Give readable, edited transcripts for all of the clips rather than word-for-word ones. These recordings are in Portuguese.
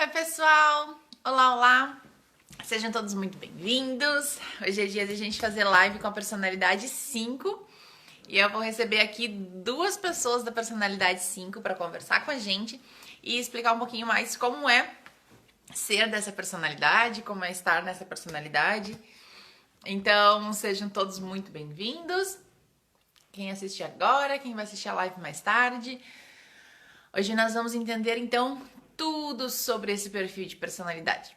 Oi, pessoal! Olá, olá! Sejam todos muito bem-vindos. Hoje é dia de a gente fazer live com a personalidade 5 e eu vou receber aqui duas pessoas da personalidade 5 para conversar com a gente e explicar um pouquinho mais como é ser dessa personalidade, como é estar nessa personalidade. Então, sejam todos muito bem-vindos. Quem assiste agora, quem vai assistir a live mais tarde. Hoje nós vamos entender, então, tudo sobre esse perfil de personalidade.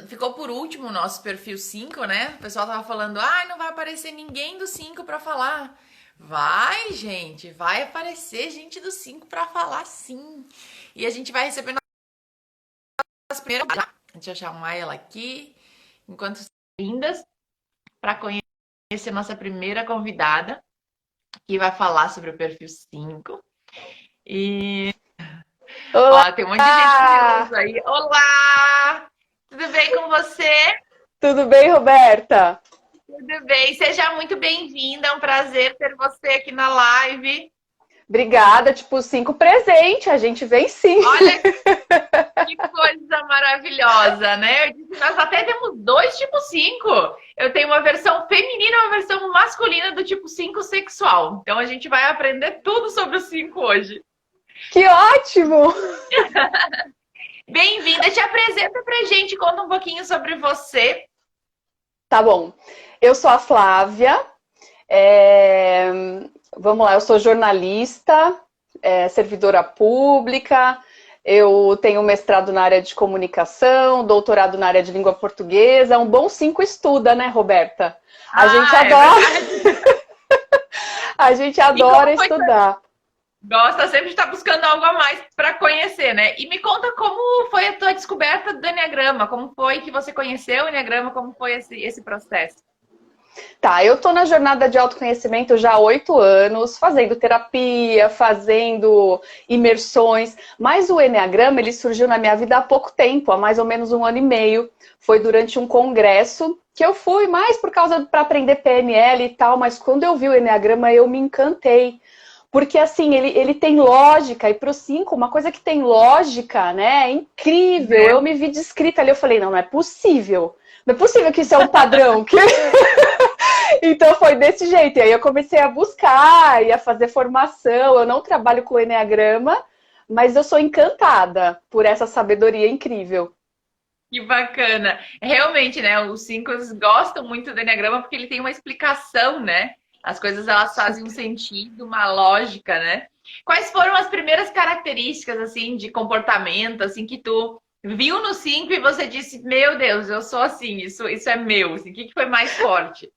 Ficou por último o nosso perfil 5, né? O pessoal tava falando, não vai aparecer ninguém do 5 para falar. Vai, gente, vai aparecer gente do 5 para falar, sim. E a gente vai receber nossas primeiras... Deixa eu chamar ela aqui, enquanto vindas, para conhecer nossa primeira convidada, que vai falar sobre o perfil 5. E... Olá! Ó, tem um monte de gente curiosa aí. Olá! Tudo bem com você? Tudo bem, Roberta? Tudo bem. Seja muito bem-vinda. É um prazer ter você aqui na live. Obrigada, tipo 5 presente, a gente vem sim. Olha que coisa maravilhosa, né? Nós até temos dois tipos 5. Eu tenho uma versão feminina e uma versão masculina do tipo 5 sexual. Então a gente vai aprender tudo sobre o 5 hoje. Que ótimo! Bem-vinda. Te apresenta pra gente, conta um pouquinho sobre você. Tá bom. Eu sou a Flávia. Vamos lá, eu sou jornalista, servidora pública. Eu tenho mestrado na área de comunicação, doutorado na área de língua portuguesa. Um bom 5 estuda, né, Roberta? A gente adora, a gente adora estudar. Gosta sempre de estar buscando algo a mais para conhecer, né? E me conta como foi a tua descoberta do Enneagrama, como foi que você conheceu o Enneagrama, como foi esse processo? Tá, eu tô na jornada de autoconhecimento já há 8 anos, fazendo terapia, fazendo imersões, mas o Enneagrama, ele surgiu na minha vida há pouco tempo, há mais ou menos 1 ano e meio. Foi durante um congresso que eu fui mais por causa para aprender PNL e tal, mas quando eu vi o Enneagrama eu me encantei. Porque, assim, ele tem lógica, e para o 5, uma coisa que tem lógica, né, é incrível. Né? Eu me vi descrita ali, eu falei, não é possível. Não é possível que isso é um padrão. Então foi desse jeito. E aí eu comecei a buscar e a fazer formação. Eu não trabalho com Enneagrama, mas eu sou encantada por essa sabedoria incrível. Que bacana. Realmente, né? Os 5 gostam muito do Enneagrama porque ele tem uma explicação, né? As coisas elas fazem um sentido, uma lógica, né? Quais foram as primeiras características assim de comportamento assim que tu viu no 5 e você disse, meu Deus, eu sou assim, isso é meu, assim, o que foi mais forte?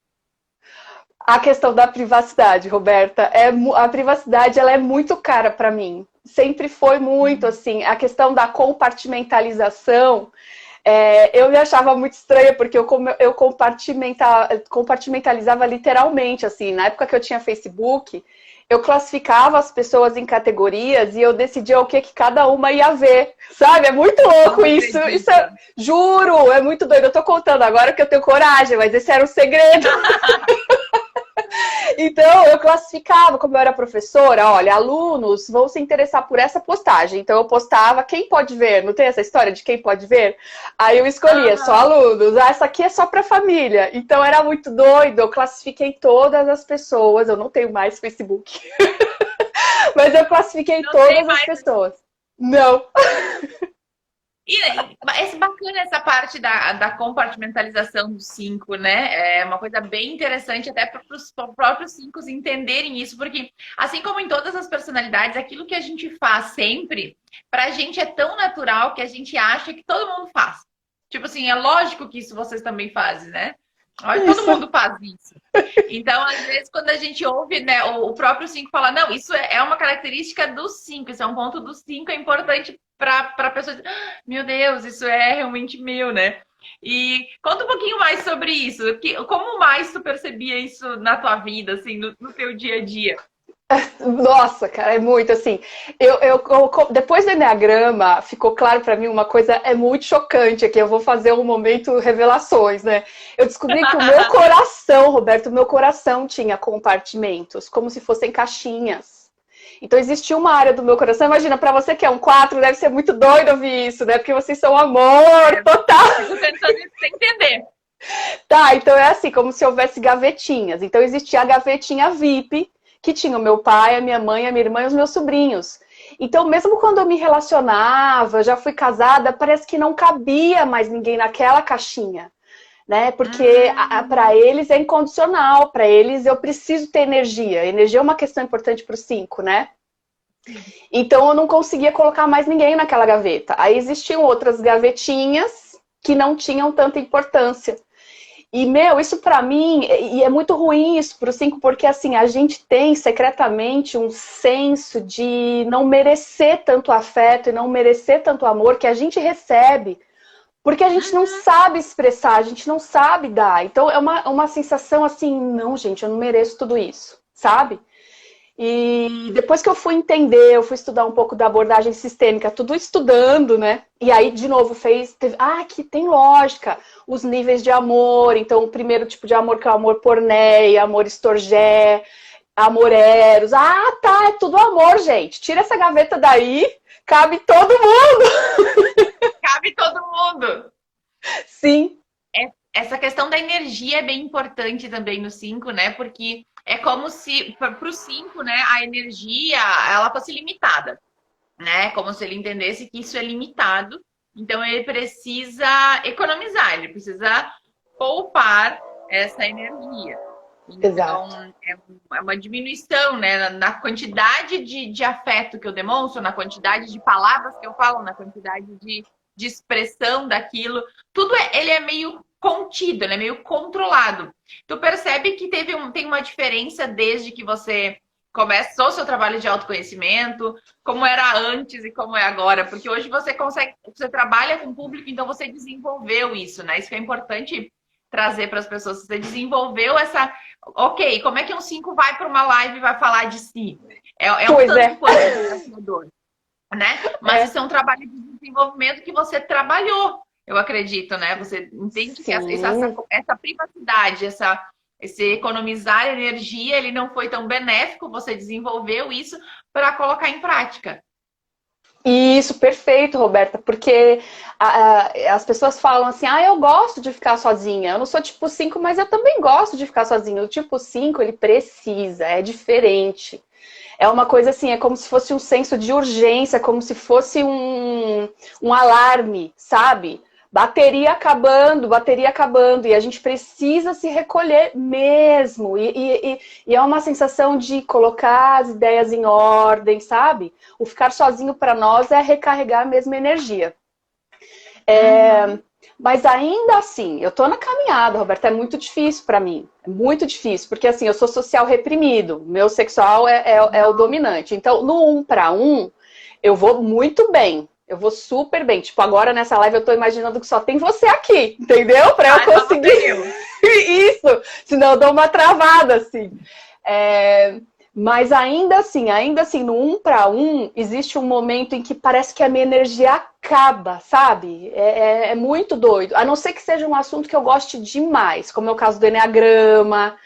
A questão da privacidade, Roberta, a privacidade ela é muito cara para mim. Sempre foi muito assim. A questão da compartimentalização, eu me achava muito estranha, porque eu compartimentalizava literalmente, assim. Na época que eu tinha Facebook, eu classificava as pessoas em categorias e eu decidia o que cada uma ia ver, sabe? É muito Não louco isso. acredito. Juro, é muito doido. Eu tô contando agora que eu tenho coragem, mas esse era um segredo. Então, eu classificava, como eu era professora, olha, alunos vão se interessar por essa postagem. Então, eu postava quem pode ver, não tem essa história de quem pode ver? Aí eu escolhia só Aham. alunos, essa aqui é só para família. Então, era muito doido, eu classifiquei todas as pessoas, eu não tenho mais Facebook, mas eu classifiquei Não tem todas as mais. pessoas. Não. E é bacana essa parte da compartimentalização dos 5, né? É uma coisa bem interessante até para os próprios 5 entenderem isso, porque assim como em todas as personalidades, aquilo que a gente faz sempre, para a gente é tão natural que a gente acha que todo mundo faz. Tipo assim, é lógico que isso vocês também fazem, né? Olha, todo Isso. mundo faz isso. Então, às vezes, quando a gente ouve, né, o próprio 5 falar, não, isso é uma característica do 5, isso é um ponto do 5, é importante para a pessoa dizer, meu Deus, isso é realmente meu, né? E conta um pouquinho mais sobre isso. Como mais tu percebia isso na tua vida, assim, no teu dia a dia? Nossa, cara, é muito assim. Depois do Enneagrama, ficou claro pra mim uma coisa é muito chocante aqui. Eu vou fazer um momento revelações, né? Eu descobri que o meu coração, Roberto, o meu coração tinha compartimentos, como se fossem caixinhas. Então existia uma área do meu coração, imagina, para você que é um 4, deve ser muito doido ouvir isso, né? Porque vocês são amor total. Tô tentando entender. Tá, então é assim, como se houvesse gavetinhas. Então existia a gavetinha VIP, que tinha o meu pai, a minha mãe, a minha irmã e os meus sobrinhos. Então, mesmo quando eu me relacionava, já fui casada, parece que não cabia mais ninguém naquela caixinha, né? Porque para eles é incondicional, para eles eu preciso ter energia. Energia é uma questão importante para o 5, né? Então eu não conseguia colocar mais ninguém naquela gaveta. Aí existiam outras gavetinhas que não tinham tanta importância. E, isso pra mim, e é muito ruim isso pro 5, porque assim, a gente tem secretamente um senso de não merecer tanto afeto e não merecer tanto amor que a gente recebe, porque a gente não sabe expressar, a gente não sabe dar. Então é uma sensação assim, não, gente, eu não mereço tudo isso, sabe? E depois que eu fui entender, eu fui estudar um pouco da abordagem sistêmica, tudo estudando, né? E aí, de novo, que tem lógica, os níveis de amor. Então, o primeiro tipo de amor, que é o amor porneia, amor estorgé, amor eros. Ah, tá, é tudo amor, gente. Tira essa gaveta daí, cabe todo mundo. Cabe todo mundo. Sim. Essa questão da energia é bem importante também no 5, né? Porque é como se, para o 5, né, a energia, ela fosse limitada, né? Como se ele entendesse que isso é limitado. Então, ele precisa economizar, ele precisa poupar essa energia. Então, Exato. é uma diminuição, né? Na quantidade de afeto que eu demonstro, na quantidade de palavras que eu falo, na quantidade de expressão daquilo. Tudo ele é meio contido, ele é meio controlado. Tu percebe que tem uma diferença desde que você começou seu trabalho de autoconhecimento, como era antes e como é agora, porque hoje você trabalha com o público, então você desenvolveu isso, né? Isso que é importante trazer para as pessoas. Você desenvolveu ok, como é que um 5 vai para uma live e vai falar de si? É um tanto quanto desafiador, né? Mas isso é um trabalho de desenvolvimento que você trabalhou, eu acredito, né? Você entende que essa privacidade, esse economizar energia, ele não foi tão benéfico, você desenvolveu isso para colocar em prática. Isso, perfeito, Roberta, porque as pessoas falam assim, eu gosto de ficar sozinha, eu não sou tipo 5, mas eu também gosto de ficar sozinha. O tipo 5, ele precisa, é diferente. É uma coisa assim, é como se fosse um senso de urgência, como se fosse um alarme, sabe? Bateria acabando, e a gente precisa se recolher mesmo. E é uma sensação de colocar as ideias em ordem, sabe? O ficar sozinho para nós é recarregar a mesma energia. Mas ainda assim, eu tô na caminhada, Roberta, é muito difícil para mim. É muito difícil, porque assim, eu sou social reprimido, meu sexual é o dominante. Então, no 1 para 1, eu vou muito bem. Eu vou super bem. Tipo, agora nessa live eu tô imaginando que só tem você aqui, entendeu? Pra eu conseguir isso. Senão eu dou uma travada, assim. Mas ainda assim, no 1 para 1, existe um momento em que parece que a minha energia acaba, sabe? É muito doido. A não ser que seja um assunto que eu goste demais, como é o caso do Eneagrama.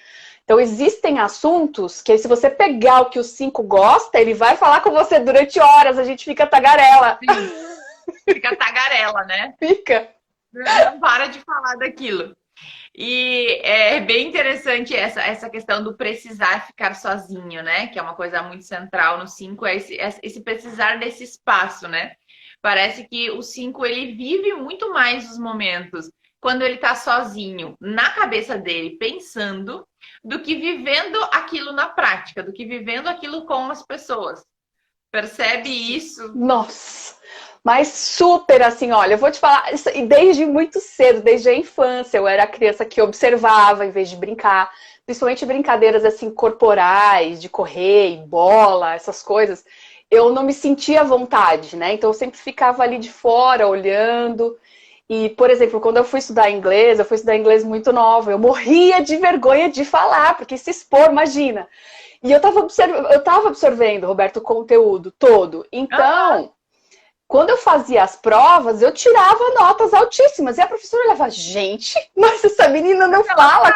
Então, existem assuntos que, se você pegar o que o 5 gosta, ele vai falar com você durante horas, a gente fica tagarela. Sim. Fica tagarela, né? Fica. Não para de falar daquilo. E é bem interessante essa questão do precisar ficar sozinho, né? Que é uma coisa muito central no 5, é esse precisar desse espaço, né? Parece que o 5, ele vive muito mais os momentos quando ele tá sozinho, na cabeça dele, pensando, do que vivendo aquilo na prática, do que vivendo aquilo com as pessoas. Percebe isso? Nossa! Mas super assim, olha, eu vou te falar, desde muito cedo, desde a infância, eu era a criança que observava em vez de brincar, principalmente brincadeiras assim corporais, de correr, bola, essas coisas, eu não me sentia à vontade, né? Então eu sempre ficava ali de fora, olhando. E, por exemplo, quando eu fui estudar inglês muito nova, eu morria de vergonha de falar, porque se expor, imagina. E eu tava absorvendo, Roberto, o conteúdo todo. Então, quando eu fazia as provas, eu tirava notas altíssimas. E a professora olhava, gente, mas essa menina não fala.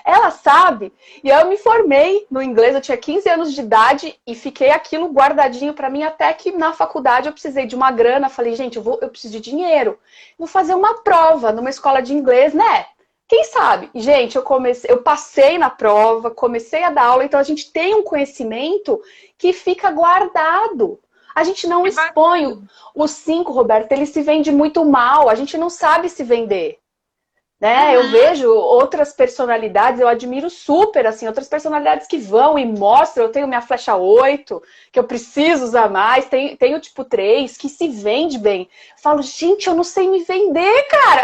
Ela sabe. E eu me formei no inglês, eu tinha 15 anos de idade e fiquei aquilo guardadinho para mim até que na faculdade eu precisei de uma grana. Falei, gente, eu preciso de dinheiro. Vou fazer uma prova numa escola de inglês, né? Quem sabe? Gente, eu passei na prova, comecei a dar aula, então a gente tem um conhecimento que fica guardado. A gente não expõe. O 5, Roberto, ele se vende muito mal, a gente não sabe se vender. Né? Eu vejo outras personalidades, eu admiro super, assim, outras personalidades que vão e mostram, eu tenho minha flecha 8, que eu preciso usar mais, tenho tipo 3, que se vende bem. Eu falo, gente, eu não sei me vender, cara!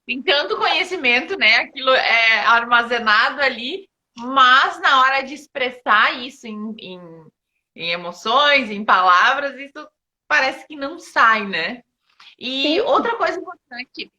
Tem tanto conhecimento, né? Aquilo é armazenado ali, mas na hora de expressar isso em emoções, em palavras, isso parece que não sai, né? E Sim. outra coisa importante,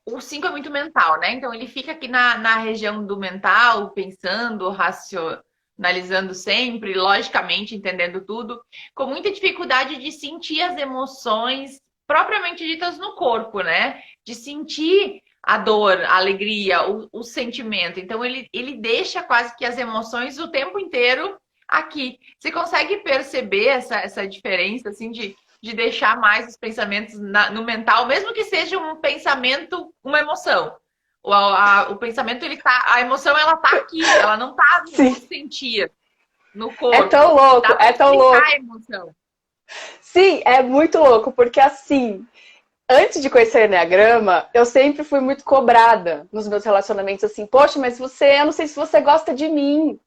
o 5 é muito mental, né? Então ele fica aqui na região do mental, pensando, racionalizando sempre, logicamente entendendo tudo, com muita dificuldade de sentir as emoções propriamente ditas no corpo, né? De sentir a dor, a alegria, o sentimento. Então ele deixa quase que as emoções o tempo inteiro aqui. Você consegue perceber essa diferença, assim, de deixar mais os pensamentos no mental, mesmo que seja um pensamento, uma emoção. O pensamento, a emoção, ela tá aqui, ela não tá no sentir, no corpo. É tão louco, é tão louco. A emoção. Sim, é muito louco, porque assim, antes de conhecer o Enneagrama, eu sempre fui muito cobrada nos meus relacionamentos, assim, poxa, mas eu não sei se você gosta de mim.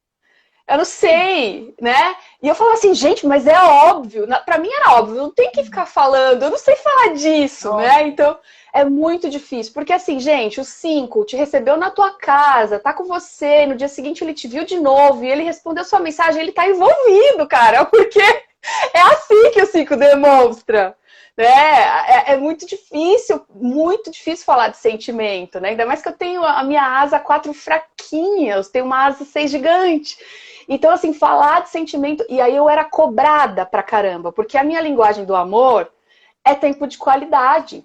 Eu não sei, né? E eu falava assim, gente, mas é óbvio. Pra mim era óbvio, não tem que ficar falando, eu não sei falar disso, né? Então, é muito difícil. Porque assim, gente, o 5 te recebeu na tua casa, tá com você, no dia seguinte ele te viu de novo, e ele respondeu sua mensagem, ele tá envolvido, cara, porque é assim que o 5 demonstra. Né? É muito difícil falar de sentimento, né? Ainda mais que eu tenho a minha asa 4 fraquinha, eu tenho uma asa 6 gigante. Então, assim, falar de sentimento... E aí eu era cobrada pra caramba, porque a minha linguagem do amor é tempo de qualidade.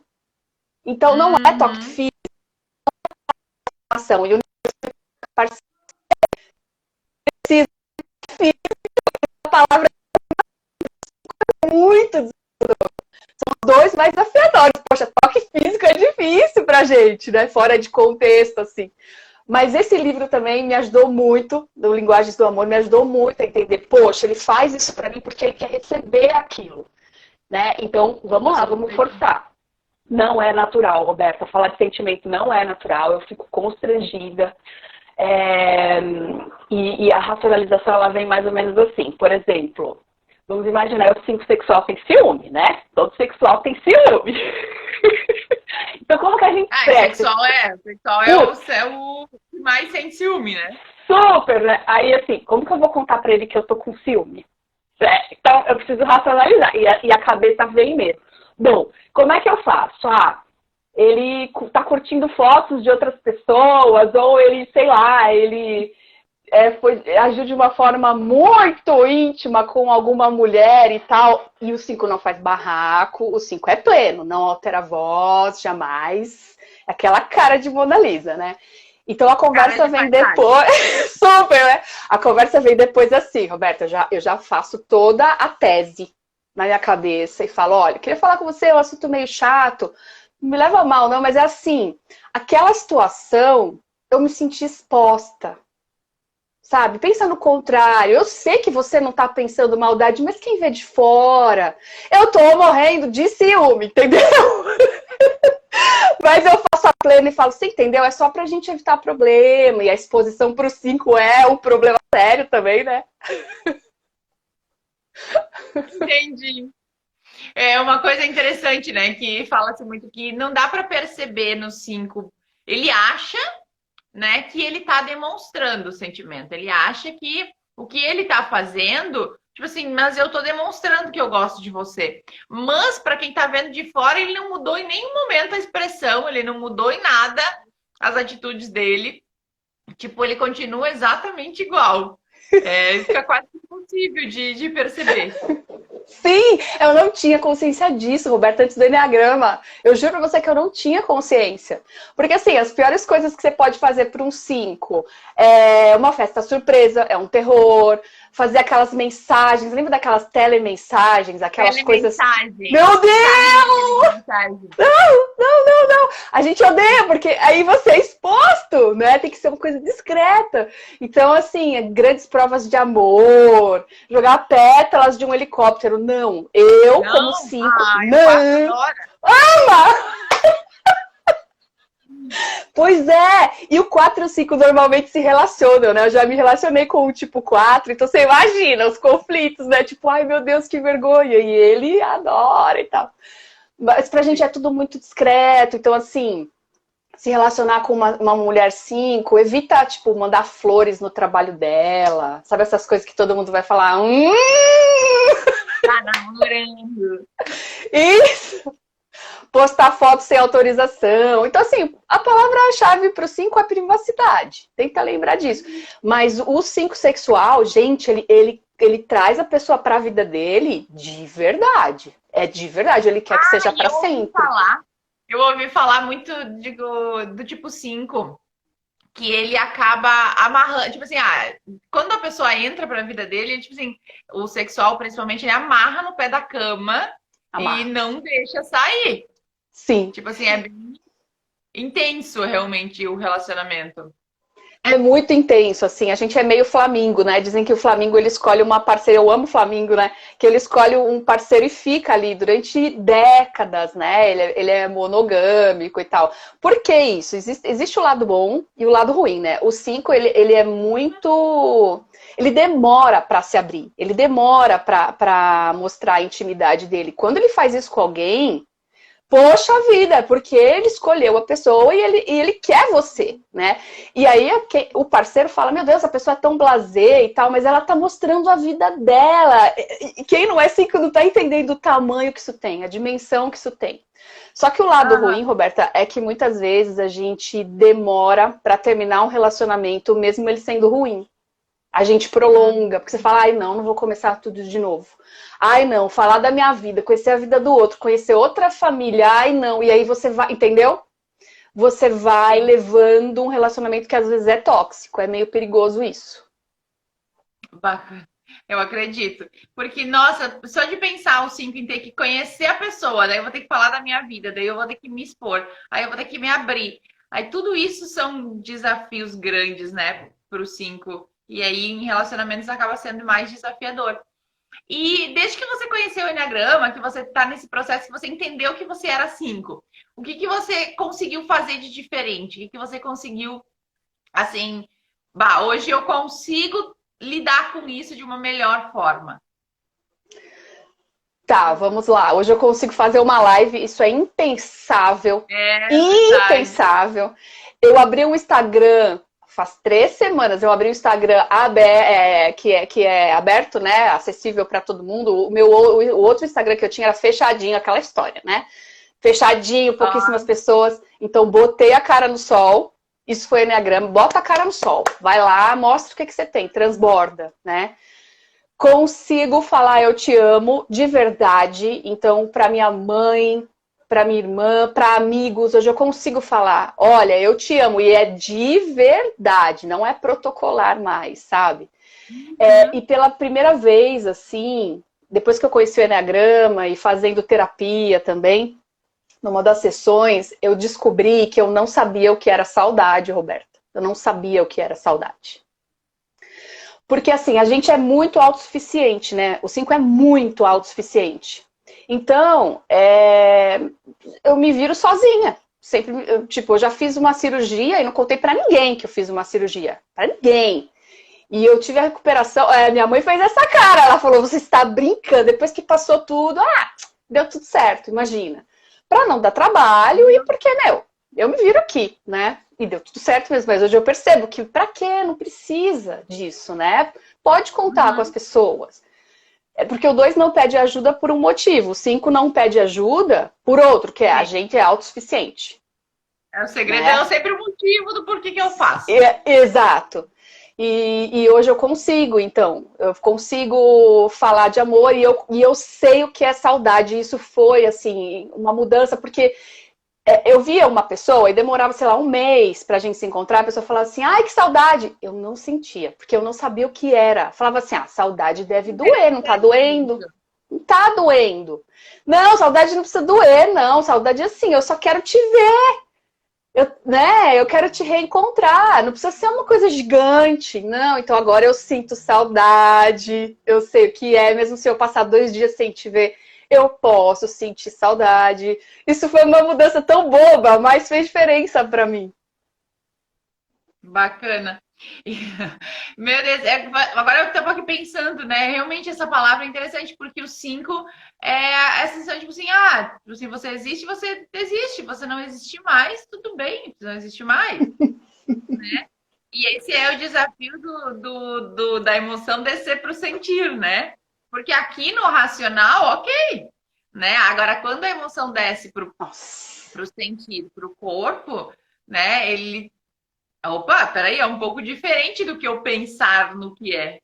Então, não é toque físico, ação. E o parceiro precisa de físico, a palavra é muito... São os dois mais desafiadores. Poxa, toque físico é difícil pra gente, né? Fora de contexto, assim. Mas esse livro também me ajudou muito, do Linguagens do Amor, me ajudou muito a entender, poxa, ele faz isso pra mim porque ele quer receber aquilo, né? Então, vamos lá, vamos forçar. Não é natural, Roberta, falar de sentimento não é natural, eu fico constrangida. E a racionalização, ela vem mais ou menos assim, por exemplo, vamos imaginar, o 5 sexual tem ciúme, né? Todo sexual tem ciúme. Então, como que a gente expressa? Sexual é o que mais sente ciúme, né? Super, né? Aí, assim, como que eu vou contar pra ele que eu tô com ciúme? Então, eu preciso racionalizar. E a cabeça vem mesmo. Bom, como é que eu faço? Ele tá curtindo fotos de outras pessoas, ou ele, sei lá, ele agiu de uma forma muito íntima com alguma mulher e tal, e o 5 não faz barraco, o 5 é pleno, não altera a voz, jamais. Aquela cara de Mona Lisa, né? Então a conversa vem depois. Super, né? A conversa vem depois assim, Roberta, eu já faço toda a tese na minha cabeça e falo, olha, queria falar com você, é um assunto meio chato, não me leva a mal, não, mas é assim, aquela situação, eu me senti exposta. Sabe? Pensa no contrário. Eu sei que você não tá pensando maldade, mas quem vê de fora? Eu tô morrendo de ciúme, entendeu? Mas eu faço a plena e falo, você entendeu? É só pra gente evitar problema. E a exposição pro 5 é um problema sério também, né? Entendi. É uma coisa interessante, né? Que fala-se muito que não dá pra perceber no 5. Ele acha, né, que ele tá demonstrando o sentimento. Ele acha que o que ele tá fazendo, tipo assim, mas eu tô demonstrando que eu gosto de você. Mas para quem tá vendo de fora, ele não mudou em nenhum momento a expressão, ele não mudou em nada as atitudes dele. Tipo, ele continua exatamente igual. Fica quase impossível de perceber. Sim, eu não tinha consciência disso, Roberta, antes do Enneagrama. Eu juro pra você que eu não tinha consciência. Porque, assim, as piores coisas que você pode fazer para um 5 é uma festa surpresa, é um terror, fazer aquelas mensagens, lembra daquelas telemensagens, aquelas coisas... Telemensagem. Meu Deus! Telemensagem. Não. A gente odeia, porque aí você é exposto, né? Tem que ser uma coisa discreta. Então, assim, grandes provas de amor, jogar pétalas de um helicóptero. Não, eu, Não? como 5, Eu faço, não. adoro. Pois é, e o 4 e o 5 normalmente se relacionam, né? Eu já me relacionei com o tipo 4, então você imagina os conflitos, né? Tipo, ai meu Deus, que vergonha. E ele adora e tal. Mas pra gente é tudo muito discreto, então assim, se relacionar com uma mulher 5, evita, tipo, mandar flores no trabalho dela. Sabe essas coisas que todo mundo vai falar? Tá namorando. Isso! Postar foto sem autorização. Então, assim, a palavra-chave pro 5 é privacidade. Tenta lembrar disso. Mas o 5 sexual, gente, ele traz a pessoa pra vida dele de verdade. É de verdade, ele quer que seja pra sempre. Eu ouvi falar muito do tipo 5 que ele acaba amarrando, tipo assim, quando a pessoa entra pra vida dele, ele, tipo assim, o sexual principalmente, ele amarra no pé da cama e Amarra. não deixa sair. Sim. Tipo assim, é bem intenso realmente o relacionamento. É muito intenso, assim, a gente é meio Flamingo, né? Dizem que o Flamingo, ele escolhe uma parceira, eu amo o Flamingo, né? Que ele escolhe um parceiro e fica ali durante décadas, né? Ele é monogâmico e tal. Por que isso? Existe o lado bom e o lado ruim, né? O 5, ele é muito... Ele demora pra se abrir, ele demora pra mostrar a intimidade dele. Quando ele faz isso com alguém... Poxa vida, porque ele escolheu a pessoa e ele quer você, né? E aí o parceiro fala, meu Deus, a pessoa é tão blasé e tal, mas ela tá mostrando a vida dela. E quem não é 5 não tá entendendo o tamanho que isso tem, a dimensão que isso tem. Só que o lado ruim, Roberta, é que muitas vezes a gente demora pra terminar um relacionamento, mesmo ele sendo ruim. A gente prolonga, porque você fala, ai não vou começar tudo de novo. Ai não, falar da minha vida, conhecer a vida do outro, conhecer outra família, ai não. E aí você vai, entendeu? Você vai levando um relacionamento que às vezes é tóxico, é meio perigoso isso. Bacana. Eu acredito. Porque, nossa, só de pensar o 5 em ter que conhecer a pessoa, daí eu vou ter que falar da minha vida, daí eu vou ter que me expor, aí eu vou ter que me abrir. Aí tudo isso são desafios grandes, né, pro 5. E aí em relacionamentos acaba sendo mais desafiador. E desde que você conheceu o Enneagrama, que você tá nesse processo, que você entendeu que você era 5, o que que você conseguiu fazer de diferente? O que que você conseguiu, assim, hoje eu consigo lidar com isso de uma melhor forma? Tá, vamos lá. Hoje eu consigo fazer uma live, isso é impensável. É verdade. Impensável. Eu abri um Instagram faz 3 semanas, eu abri o Instagram que é aberto, né? Acessível para todo mundo. O outro Instagram que eu tinha era fechadinho, aquela história, né? Fechadinho, pouquíssimas pessoas. Então, botei a cara no sol. Isso foi Enneagrama. Bota a cara no sol. Vai lá, mostra o que você tem. Transborda, né? Consigo falar eu te amo de verdade. Então, para minha mãe, para minha irmã, para amigos, hoje eu consigo falar, olha, eu te amo. E é de verdade, não é protocolar mais, sabe? E pela primeira vez, assim, depois que eu conheci o Enneagrama e fazendo terapia também, numa das sessões, eu descobri que eu não sabia o que era saudade, Roberta. Eu não sabia o que era saudade. Porque, assim, a gente é muito autossuficiente, né? O 5 é muito autossuficiente. Então, eu me viro sozinha. Sempre, eu já fiz uma cirurgia e não contei pra ninguém que eu fiz uma cirurgia. Pra ninguém. E eu tive a recuperação. Minha mãe fez essa cara. Ela falou, você está brincando. Depois que passou tudo, deu tudo certo, imagina. Pra não dar trabalho e porque, eu me viro aqui, né? E deu tudo certo mesmo, mas hoje eu percebo que pra quê? Não precisa disso, né? Pode contar com as pessoas. É porque o 2 não pede ajuda por um motivo, o 5 não pede ajuda por outro, que é a gente é autossuficiente. O segredo é sempre o motivo do porquê que eu faço. Exato. E hoje eu consigo, então. Eu consigo falar de amor e eu sei o que é saudade. Isso foi, assim, uma mudança, porque eu via uma pessoa e demorava, sei lá, um mês pra gente se encontrar, a pessoa falava assim, ai, que saudade. Eu não sentia, porque eu não sabia o que era. Falava assim, saudade deve doer, não tá doendo? Não tá doendo. Não, saudade não precisa doer, não. Saudade é assim, eu só quero te ver. Eu quero te reencontrar. Não precisa ser uma coisa gigante, não. Então agora eu sinto saudade. Eu sei o que é, mesmo se eu passar 2 dias sem te ver, eu posso sentir saudade. Isso foi uma mudança tão boba, mas fez diferença pra mim. Bacana. E, meu Deus, agora eu tava aqui pensando, né? Realmente essa palavra é interessante, porque o 5 é a sensação, tipo assim, tipo assim, você existe, você desiste, você não existe mais, tudo bem, você não existe mais. E esse é o desafio da emoção descer para o sentir, né? Porque aqui no racional, ok, né? Agora, quando a emoção desce para Nossa. o sentir, para o corpo, né? Ele. Opa, peraí, é um pouco diferente do que eu pensar no que é.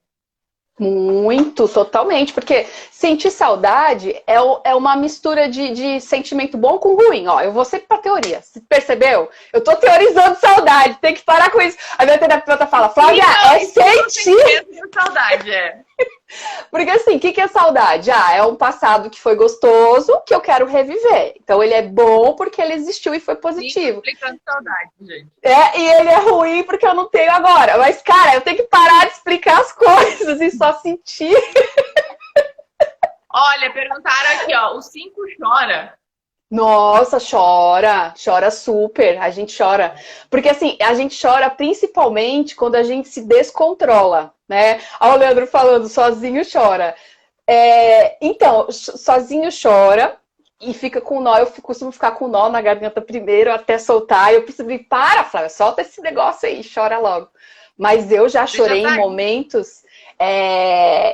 Muito, totalmente, porque sentir saudade é uma mistura de sentimento bom com ruim. Ó, eu vou sempre pra teoria, você percebeu? Eu tô teorizando saudade, tem que parar com isso. A minha terapeuta fala, Flávia, é sentir. Saudade, é. Porque assim, o que é saudade? É um passado que foi gostoso, que eu quero reviver. Então ele é bom porque ele existiu e foi positivo. Explicando saudade, gente. E ele é ruim porque eu não tenho agora. Mas, cara, eu tenho que parar de explicar as coisas e só sentir. Olha, perguntaram aqui, ó, o 5 chora. Nossa, chora, chora super, a gente chora. Porque assim, a gente chora principalmente quando a gente se descontrola, né? Olha o Leandro falando, sozinho chora. Então, sozinho chora e fica com nó. Eu costumo ficar com nó na garganta primeiro até soltar. Eu preciso ir, para, Flávia, solta esse negócio aí, chora logo. Mas eu já chorei em momentos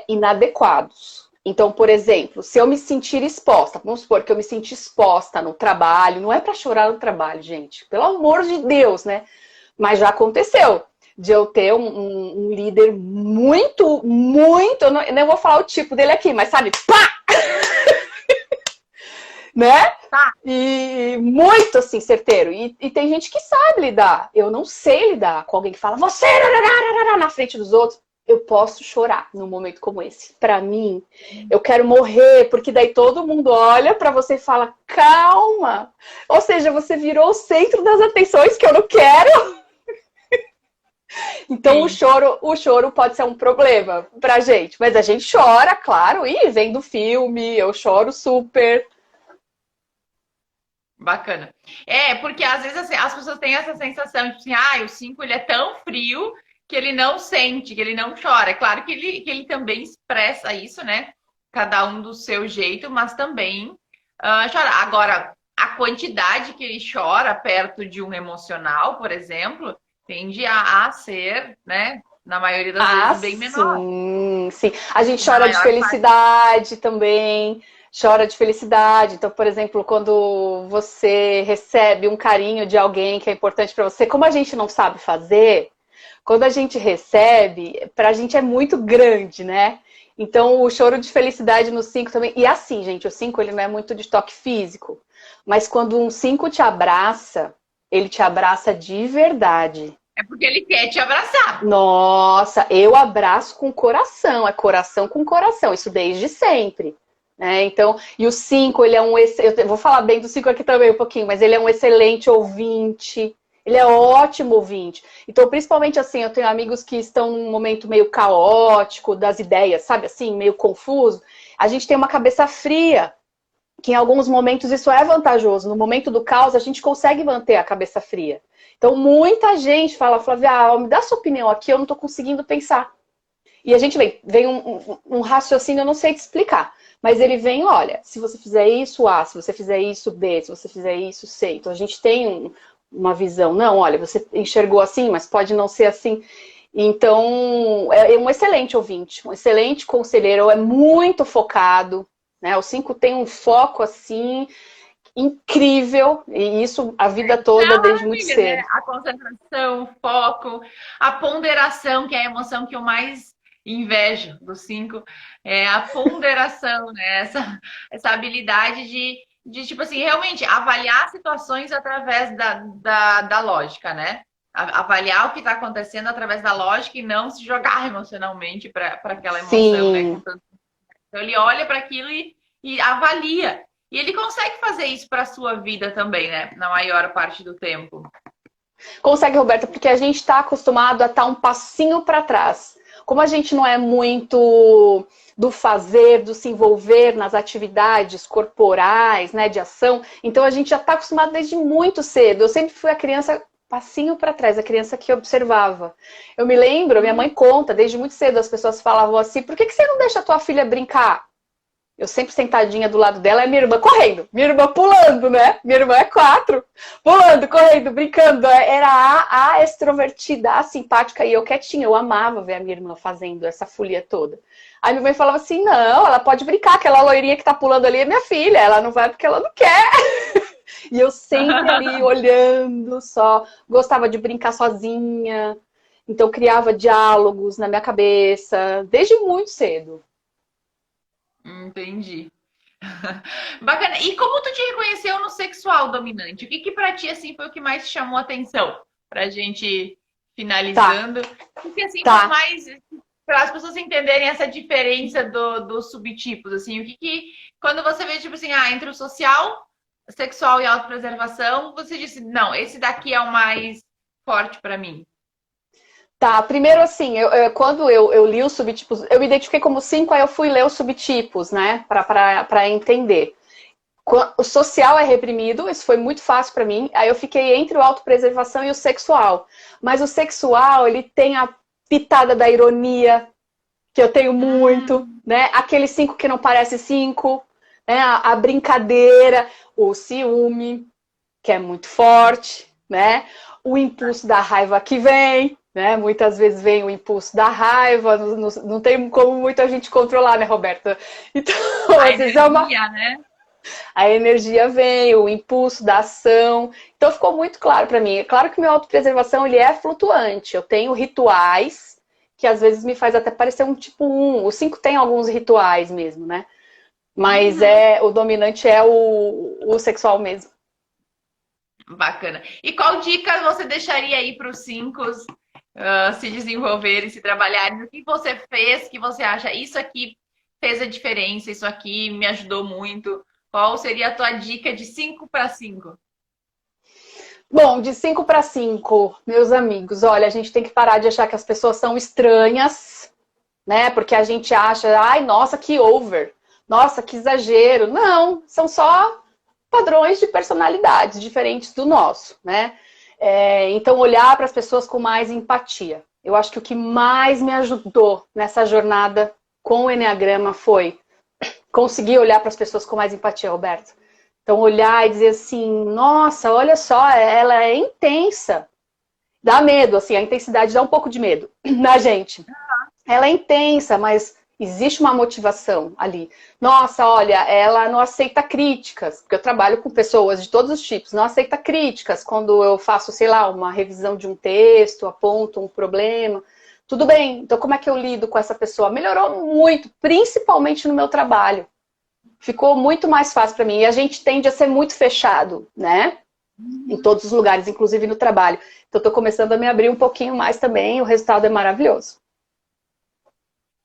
inadequados. Então, por exemplo, se eu me sentir exposta, vamos supor que eu me senti exposta no trabalho, não é pra chorar no trabalho, gente, pelo amor de Deus, né? Mas já aconteceu de eu ter um líder muito, eu não vou falar o tipo dele aqui, mas sabe, pá! Né? Tá. E muito assim, certeiro. E tem gente que sabe lidar. Eu não sei lidar com alguém que fala, você na frente dos outros. Eu posso chorar num momento como esse. Pra mim, eu quero morrer, porque daí todo mundo olha pra você e fala, calma. Ou seja, você virou o centro das atenções que eu não quero. Então o choro pode ser um problema pra gente. Mas a gente chora, claro, e vem do filme, eu choro super. Bacana. Porque às vezes assim, as pessoas têm essa sensação de assim, o 5 ele é tão frio que ele não sente, que ele não chora. É claro que ele também expressa isso, né? Cada um do seu jeito, mas também chora. Agora, a quantidade que ele chora perto de um emocional, por exemplo, tende a ser, né? Na maioria das vezes, bem menor. Sim. A gente chora de felicidade também. Chora de felicidade. Então, por exemplo, quando você recebe um carinho de alguém que é importante para você, como a gente não sabe fazer, quando a gente recebe, pra gente é muito grande, né? Então, o choro de felicidade no 5 também. E assim, gente, o 5 ele não é muito de toque físico, mas quando um 5 te abraça, ele te abraça de verdade. É porque ele quer te abraçar. Nossa, eu abraço com coração, é coração com coração, isso desde sempre. Então, e o 5, ele é eu vou falar bem do 5 aqui também um pouquinho, mas ele é um excelente ouvinte, ele é ótimo ouvinte. Então, principalmente assim, eu tenho amigos que estão num momento meio caótico das ideias, sabe assim, meio confuso. A gente tem uma cabeça fria, que em alguns momentos isso é vantajoso. No momento do caos, a gente consegue manter a cabeça fria. Então, muita gente fala, Flávia, me dá sua opinião aqui, eu não tô conseguindo pensar. E a gente vem um raciocínio, eu não sei te explicar. Mas ele vem, olha, se você fizer isso, A, se você fizer isso, B, se você fizer isso, C. Então a gente tem uma visão. Não, olha, você enxergou assim, mas pode não ser assim. Então, é um excelente ouvinte, um excelente conselheiro, é muito focado, né? O 5 tem um foco assim, incrível, e isso a vida É toda, uma desde muito maravilha, né? cedo. A concentração, o foco, a ponderação, que é a emoção que eu mais invejo dos cinco, é a ponderação, né? Essa habilidade de, tipo assim, realmente avaliar situações através da lógica, né? Avaliar o que está acontecendo através da lógica e não se jogar emocionalmente para aquela emoção, né? Sim. Então ele olha para aquilo e avalia. E ele consegue fazer isso para a sua vida também, né? Na maior parte do tempo. Consegue, Roberta, porque a gente está acostumado a estar um passinho para trás. Como a gente não é muito do fazer, do se envolver nas atividades corporais, né, de ação, então a gente já está acostumado desde muito cedo. Eu sempre fui a criança passinho para trás, a criança que observava. Eu me lembro, minha mãe conta, desde muito cedo as pessoas falavam assim: por que você não deixa a tua filha brincar? Eu sempre sentadinha do lado dela, é minha irmã correndo, minha irmã pulando, né? Minha irmã é 4, pulando, correndo, brincando. Era a extrovertida, a simpática, e eu quietinha. Eu amava ver a minha irmã fazendo essa folia toda. Aí minha mãe falava assim: não, ela pode brincar, aquela loirinha que tá pulando ali é minha filha, ela não vai porque ela não quer. E eu sempre ali olhando só, gostava de brincar sozinha, então criava diálogos na minha cabeça, desde muito cedo. Entendi. Bacana. E como tu te reconheceu no sexual dominante? O que que pra ti, assim, foi o que mais te chamou a atenção? Pra gente Tá, finalizando. Porque, assim, foi tá. mais... Para as pessoas entenderem essa diferença dos subtipos, assim. O que que... Quando você vê, tipo assim, entre o social, sexual e autopreservação, você disse, não, esse daqui é o mais forte pra mim. Tá, primeiro assim, quando eu li os subtipos, eu me identifiquei como 5, aí eu fui ler os subtipos, né, para entender. O social é reprimido, isso foi muito fácil para mim, aí eu fiquei entre o autopreservação e o sexual. Mas o sexual, ele tem a pitada da ironia, que eu tenho muito, Hum, né, aqueles 5 que não parece 5, né, a brincadeira, o ciúme, que é muito forte, né? O impulso da raiva que vem, né? Muitas vezes vem o impulso da raiva, não tem como muita gente controlar, né, Roberta? Então, a às vezes é uma. energia, né? A energia vem, o impulso da ação. Então ficou muito claro para mim. É claro que minha autopreservação ele é flutuante. Eu tenho rituais que às vezes me faz até parecer um tipo 1. O 5 tem alguns rituais mesmo, né? Mas Uhum. o dominante é o sexual mesmo. Bacana. E qual dica você deixaria aí para os cinco se desenvolverem, se trabalharem? O que você fez que você acha isso aqui fez a diferença, isso aqui me ajudou muito? Qual seria a tua dica de 5 para 5? Bom, de 5 para 5, meus amigos, olha, a gente tem que parar de achar que as pessoas são estranhas, né? Porque a gente acha, ai, nossa, que over, nossa, que exagero. Não, são só padrões de personalidades diferentes do nosso, né? Então, olhar para as pessoas com mais empatia. Eu acho que o que mais me ajudou nessa jornada com o Enneagrama foi conseguir olhar para as pessoas com mais empatia, Roberto. Então, olhar e dizer assim, nossa, olha só, ela é intensa. Dá medo, assim, a intensidade dá um pouco de medo na gente. Ela é intensa, mas existe uma motivação ali. Nossa, olha, ela não aceita críticas, porque eu trabalho com pessoas de todos os tipos, não aceita críticas quando eu faço, sei lá, uma revisão de um texto, aponto um problema. Tudo bem, então como é que eu lido com essa pessoa? Melhorou muito, principalmente no meu trabalho. Ficou muito mais fácil para mim. E a gente tende a ser muito fechado, né? Em todos os lugares, inclusive no trabalho. Então, estou começando a me abrir um pouquinho mais também. O resultado é maravilhoso.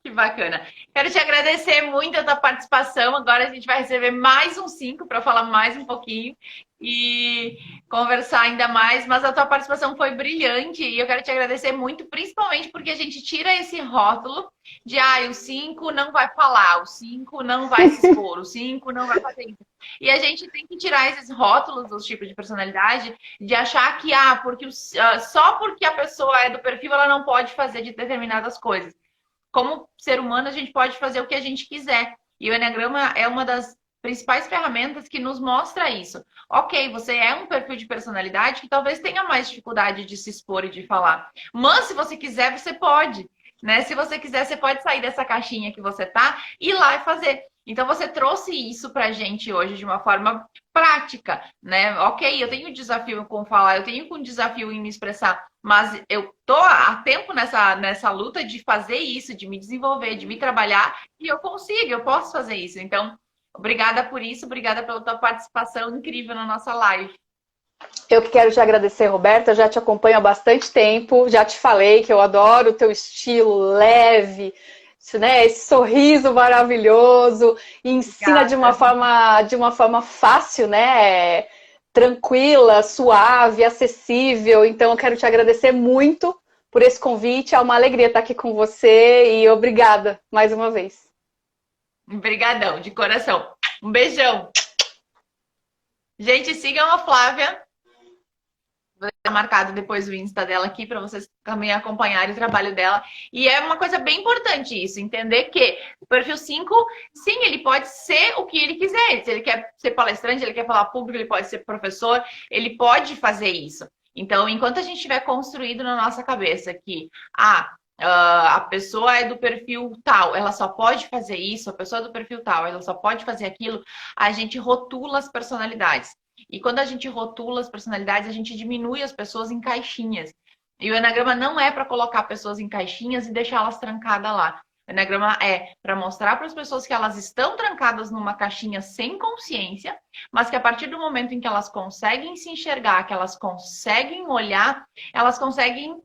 Que bacana. Quero te agradecer muito a tua participação. Agora a gente vai receber mais um 5 para falar mais um pouquinho e conversar ainda mais. Mas a tua participação foi brilhante e eu quero te agradecer muito, principalmente porque a gente tira esse rótulo de o 5 não vai falar, o 5 não vai se expor, o 5 não vai fazer isso. E a gente tem que tirar esses rótulos dos tipos de personalidade, de achar que porque só porque a pessoa é do perfil, ela não pode fazer de determinadas coisas. Como ser humano, a gente pode fazer o que a gente quiser. E o Enneagrama é uma das principais ferramentas que nos mostra isso. Ok, você é um perfil de personalidade que talvez tenha mais dificuldade de se expor e de falar. Mas se você quiser, você pode. né? Se você quiser, você pode sair dessa caixinha que você tá e ir lá e fazer. Então você trouxe isso pra gente hoje de uma forma prática, né? Ok, eu tenho um desafio com falar, eu tenho um desafio em me expressar, mas eu tô há tempo nessa luta de fazer isso, de me desenvolver, de me trabalhar, e eu consigo, eu posso fazer isso. Então, obrigada por isso, obrigada pela tua participação incrível na nossa live. Eu que quero te agradecer, Roberta, já te acompanho há bastante tempo, já te falei que eu adoro o teu estilo leve, né, esse sorriso maravilhoso, e ensina de uma forma fácil, né, tranquila, suave, acessível. Então eu quero te agradecer muito por esse convite, é uma alegria estar aqui com você e obrigada mais uma vez. Obrigadão, de coração. Um beijão. Gente, sigam a Flávia. Vou deixar marcado depois o Insta dela aqui para vocês também acompanharem o trabalho dela. E é uma coisa bem importante isso, entender que o perfil 5, sim, ele pode ser o que ele quiser. Se ele quer ser palestrante, ele quer falar público, ele pode ser professor, ele pode fazer isso. Então, enquanto a gente tiver construído na nossa cabeça que a pessoa é do perfil tal, ela só pode fazer isso, a pessoa é do perfil tal, ela só pode fazer aquilo, a gente rotula as personalidades. E quando a gente rotula as personalidades, a gente diminui as pessoas em caixinhas. E o Enagrama não é para colocar pessoas em caixinhas e deixá-las trancadas lá. O Enagrama é para mostrar para as pessoas que elas estão trancadas numa caixinha sem consciência, mas que a partir do momento em que elas conseguem se enxergar, que elas conseguem olhar, elas conseguem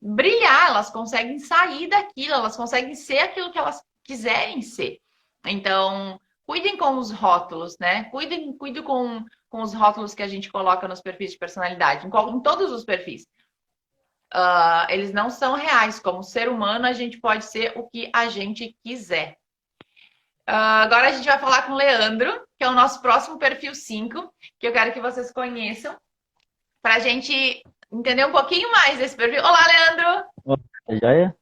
brilhar, elas conseguem sair daquilo, elas conseguem ser aquilo que elas quiserem ser. Então, cuidem com os rótulos, né? Cuidem com os rótulos que a gente coloca nos perfis de personalidade, em todos os perfis. Eles não são reais. Como ser humano, a gente pode ser o que a gente quiser. Agora a gente vai falar com o Leandro, que é o nosso próximo perfil 5, que eu quero que vocês conheçam, para a gente entender um pouquinho mais desse perfil. Olá, Leandro! Joia?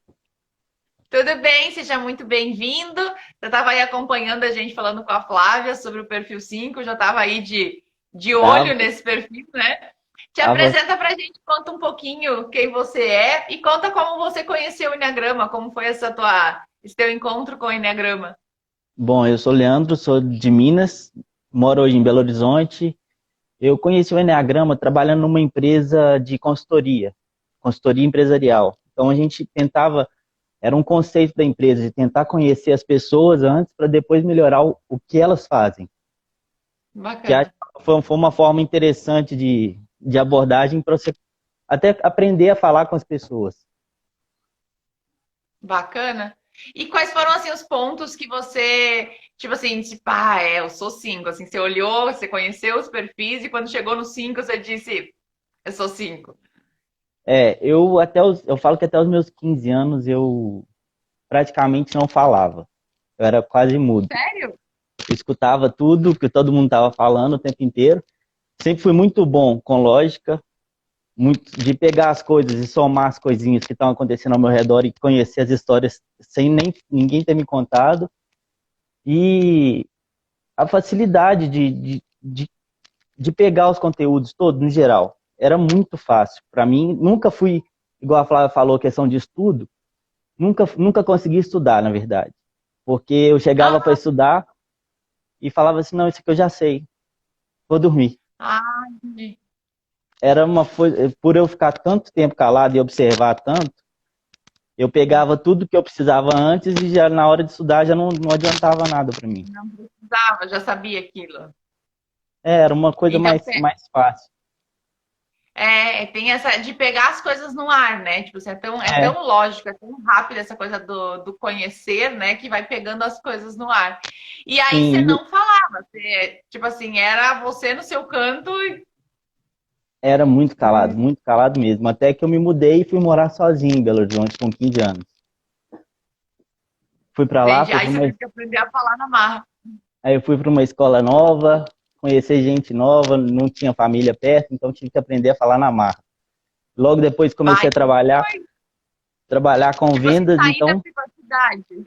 Tudo bem? Seja muito bem-vindo. Você estava aí acompanhando a gente falando com a Flávia sobre o perfil 5, já estava aí de olho nesse perfil, né? Te apresenta pra gente, conta um pouquinho quem você é e conta como você conheceu o Enneagrama, como foi esse teu encontro com o Enneagrama. Bom, eu sou o Leandro, sou de Minas, moro hoje em Belo Horizonte. Eu conheci o Enneagrama trabalhando numa empresa de consultoria empresarial. Então a gente tentava, era um conceito da empresa, de tentar conhecer as pessoas antes para depois melhorar o que elas fazem. Bacana. Que foi uma forma interessante de abordagem para você até aprender a falar com as pessoas. Bacana. E quais foram, assim, os pontos que você, tipo assim, eu sou 5, assim, você olhou, você conheceu os perfis e quando chegou no 5 você disse, eu sou 5. Eu falo que até os meus 15 anos eu praticamente não falava. Eu era quase mudo. Sério? Eu escutava tudo que todo mundo estava falando o tempo inteiro. Sempre fui muito bom com lógica, muito de pegar as coisas e somar as coisinhas que estão acontecendo ao meu redor e conhecer as histórias sem ninguém ter me contado. E a facilidade de pegar os conteúdos todos, no geral, era muito fácil. Para mim, nunca fui, igual a Flávia falou, questão de estudo, nunca consegui estudar, na verdade. Porque eu chegava para estudar e falava assim, não, isso aqui eu já sei, vou dormir. Entendi. Era uma coisa, por eu ficar tanto tempo calado e observar tanto, eu pegava tudo que eu precisava antes e já na hora de estudar já não adiantava nada para mim. Não precisava, já sabia aquilo. Era uma coisa Então, mais fácil. Tem essa de pegar as coisas no ar, né? Tipo, assim, é tão lógico, é tão rápido essa coisa do conhecer, né? Que vai pegando as coisas no ar. E aí Sim, você não falava, tipo assim, era você no seu canto e era muito calado mesmo. Até que eu me mudei e fui morar sozinho em Belo Horizonte com 15 anos. Fui para lá, aí você teve que aprender a falar na marra. aí eu fui para uma escola nova, conhecer gente nova, não tinha família perto, então tive que aprender a falar na marra. Logo depois comecei a trabalhar com vendas, então da privacidade.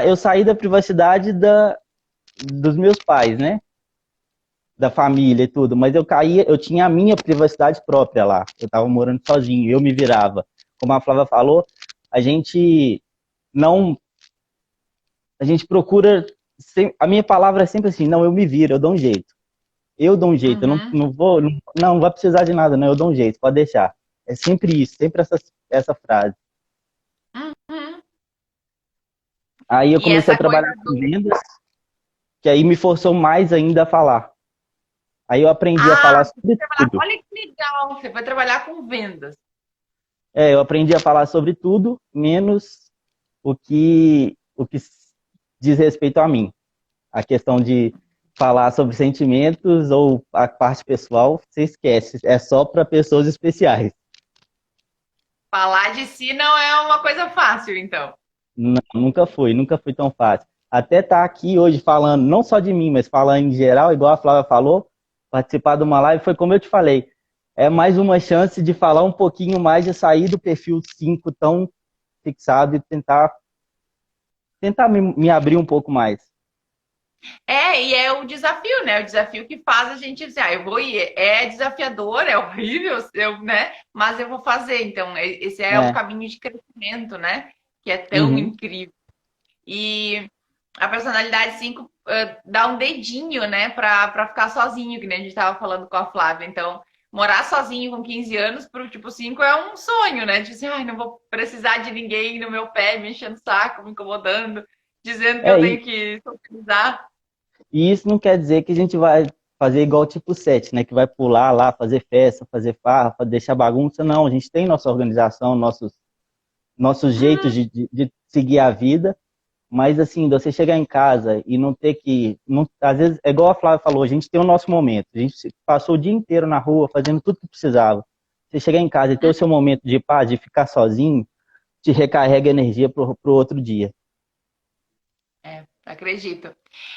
Eu saí da privacidade dos meus pais, né? Da família e tudo, mas eu tinha a minha privacidade própria lá. Eu estava morando sozinho, eu me virava. Como a Flávia falou, a gente não... A gente procura... A minha palavra é sempre assim, não, eu me viro, eu dou um jeito. Eu dou um jeito, eu não vai precisar de nada, não, eu dou um jeito, pode deixar. É sempre isso, sempre essa frase. Uhum. Aí eu E comecei a essa trabalhar coisa com vendas, que aí me forçou mais ainda a falar. Aí eu aprendi a falar você foi sobre trabalhar... tudo. Olha que legal, você foi trabalhar com vendas. Eu aprendi a falar sobre tudo, menos o que diz respeito a mim. A questão de falar sobre sentimentos ou a parte pessoal, você esquece. É só para pessoas especiais. Falar de si não é uma coisa fácil, então. Não, nunca foi tão fácil. Até estar aqui hoje falando, não só de mim, mas falando em geral, igual a Flávia falou, participar de uma live, foi como eu te falei. É mais uma chance de falar um pouquinho mais, de sair do perfil 5 tão fixado e tentar me abrir um pouco mais. E é o desafio, né? O desafio que faz a gente dizer, eu vou ir. É desafiador, é horrível, né? Mas eu vou fazer. Então, esse é o caminho de crescimento, né? Que é tão incrível. E a personalidade 5 dá um dedinho, né? Pra ficar sozinho, que nem a gente tava falando com a Flávia. Então, morar sozinho com 15 anos pro tipo 5 é um sonho, né? Tipo assim, não vou precisar de ninguém no meu pé, me enchendo o saco, me incomodando, dizendo que eu tenho que socializar. E isso não quer dizer que a gente vai fazer igual o tipo 7, né? Que vai pular lá, fazer festa, fazer farra, deixar bagunça. Não, a gente tem nossa organização, nossos jeitos de seguir a vida. Mas, assim, você chegar em casa e não ter que... às vezes, é igual a Flávia falou, a gente tem o nosso momento. A gente passou o dia inteiro na rua fazendo tudo que precisava. Você chegar em casa e ter o seu momento de paz, de ficar sozinho, te recarrega energia pro outro dia. Acredito.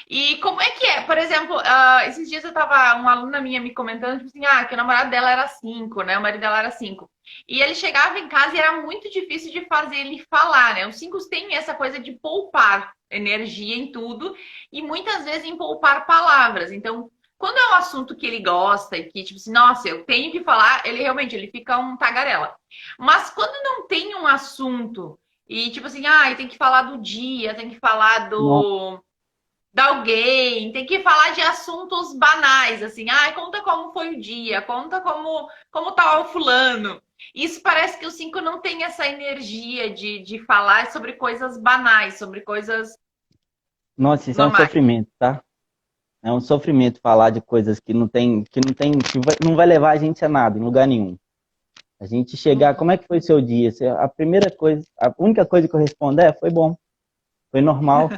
E como é que é? Por exemplo, esses dias uma aluna minha me comentando, tipo assim, que o namorado dela era 5, né? O marido dela era 5. E ele chegava em casa e era muito difícil de fazer ele falar, né? Os 5 têm essa coisa de poupar energia em tudo e muitas vezes em poupar palavras. Então, quando é um assunto que ele gosta e que, tipo assim, nossa, eu tenho que falar, ele fica um tagarela. Mas quando não tem um assunto e, tipo assim, tem que falar do dia, tem que falar de alguém, tem que falar de assuntos banais, assim, conta como foi o dia, conta como tá o fulano. Isso parece que o 5 não tem essa energia de falar sobre coisas banais, sobre coisas Nossa, isso normais. É um sofrimento, tá? É um sofrimento falar de coisas que não vai levar a gente a nada, em lugar nenhum. A gente chegar, como é que foi o seu dia? A única coisa que eu respondo foi bom, foi normal.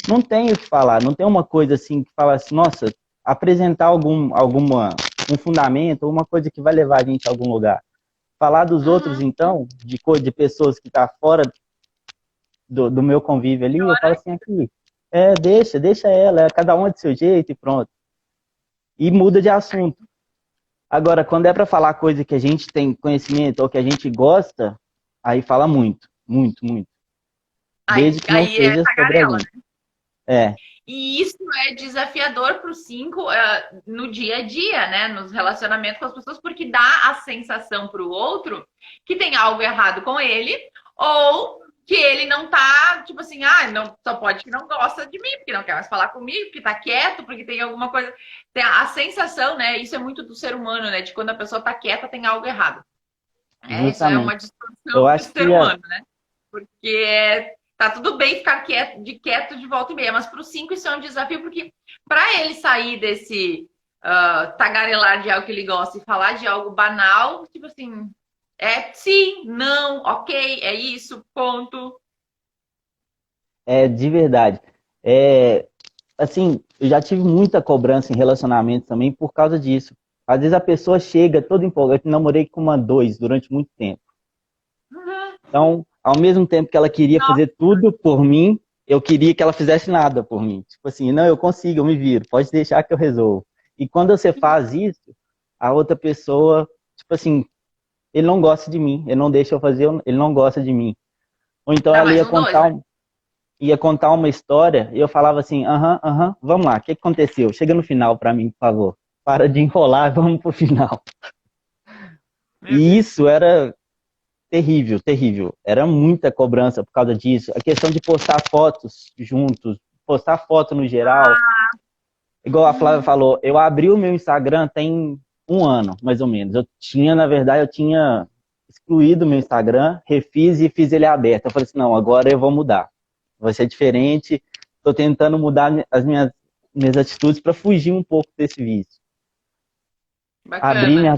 Não tem o que falar, não tem uma coisa assim que fala assim, nossa, apresentar um fundamento, uma coisa que vai levar a gente a algum lugar. Falar dos outros, então, de pessoas que estão fora do meu convívio ali, eu falo assim, aqui, deixa ela, cada um é do seu jeito e pronto. E muda de assunto. Agora, quando é para falar coisa que a gente tem conhecimento ou que a gente gosta, aí fala muito, muito, muito. Desde que não seja sobre a gente. E isso é desafiador para o 5 no dia a dia, né? Nos relacionamentos com as pessoas, porque dá a sensação para o outro que tem algo errado com ele, ou que ele não tá, tipo assim, não, só pode que não gosta de mim, porque não quer mais falar comigo, porque tá quieto, porque tem alguma coisa. Tem a sensação, né? Isso é muito do ser humano, né? De quando a pessoa tá quieta, tem algo errado. Isso é uma distorção do ser humano, né? Porque tá tudo bem ficar quieto de volta e meia, mas para o 5 isso é um desafio, porque para ele sair desse tagarelar de algo que ele gosta e falar de algo banal, tipo assim, sim, não, ok, é isso, ponto. De verdade. Assim, eu já tive muita cobrança em relacionamento também por causa disso. Às vezes a pessoa chega toda empolgada. Eu namorei com uma 2 durante muito tempo. Então, ao mesmo tempo que ela queria fazer tudo por mim, eu queria que ela fizesse nada por mim. Tipo assim, não, eu consigo, eu me viro, pode deixar que eu resolvo. E quando você faz isso, a outra pessoa, tipo assim, ele não gosta de mim, ele não deixa eu fazer, ele não gosta de mim. Ou então ela ia contar uma história e eu falava assim, vamos lá, o que aconteceu? Chega no final pra mim, por favor. Para de enrolar, vamos pro final. E isso era terrível, terrível. Era muita cobrança por causa disso. A questão de postar fotos juntos, postar foto no geral. Igual a Flávia falou, eu abri o meu Instagram tem um ano, mais ou menos. Na verdade, eu tinha excluído o meu Instagram, refiz e fiz ele aberto. Eu falei assim, não, agora eu vou mudar. Vai ser diferente. Estou tentando mudar as minhas atitudes para fugir um pouco desse vício. Bacana.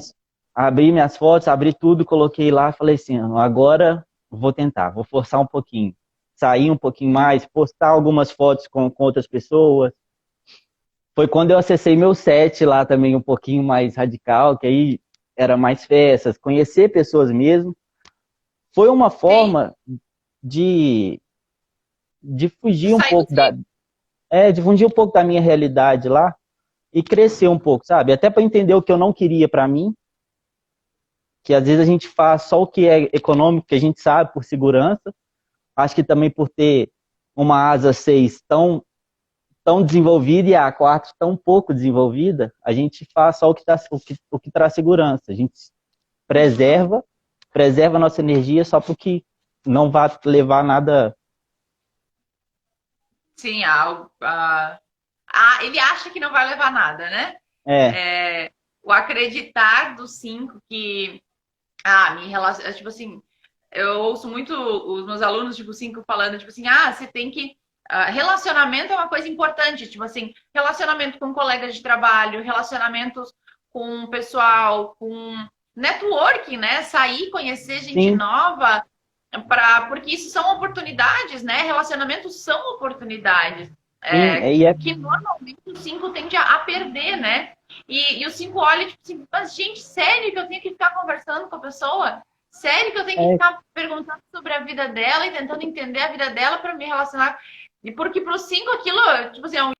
Abri minhas fotos, abri tudo, coloquei lá, falei assim, agora vou tentar, vou forçar um pouquinho. Sair um pouquinho mais, postar algumas fotos com outras pessoas. Foi quando eu acessei meu set lá também um pouquinho mais radical, que aí era mais festas, conhecer pessoas mesmo. Foi uma forma de fugir um pouco de fugir um pouco da minha realidade lá e crescer um pouco, sabe? Até para entender o que eu não queria para mim, que às vezes a gente faz só o que é econômico, que a gente sabe por segurança. Acho que também por ter uma asa 6 tão desenvolvida e a A4 tão pouco desenvolvida, a gente faz só o que traz segurança. A gente preserva a nossa energia só porque não vai levar nada. Sim, ele acha que não vai levar nada, né? O acreditar do 5 que me relaciona, tipo assim, eu ouço muito os meus alunos, tipo, 5 falando, tipo assim, você tem que relacionamento é uma coisa importante, tipo assim, relacionamento com colegas de trabalho, relacionamentos com o pessoal, com networking, né? Sair, conhecer gente nova, porque isso são oportunidades, né? Relacionamentos são oportunidades. Que normalmente o 5 tende a perder, né? E o 5 olha, tipo assim, mas gente, sério que eu tenho que ficar conversando com a pessoa? Sério que eu tenho que ficar perguntando sobre a vida dela e tentando entender a vida dela para me relacionar? E porque pro 5 aquilo, tipo assim, é um...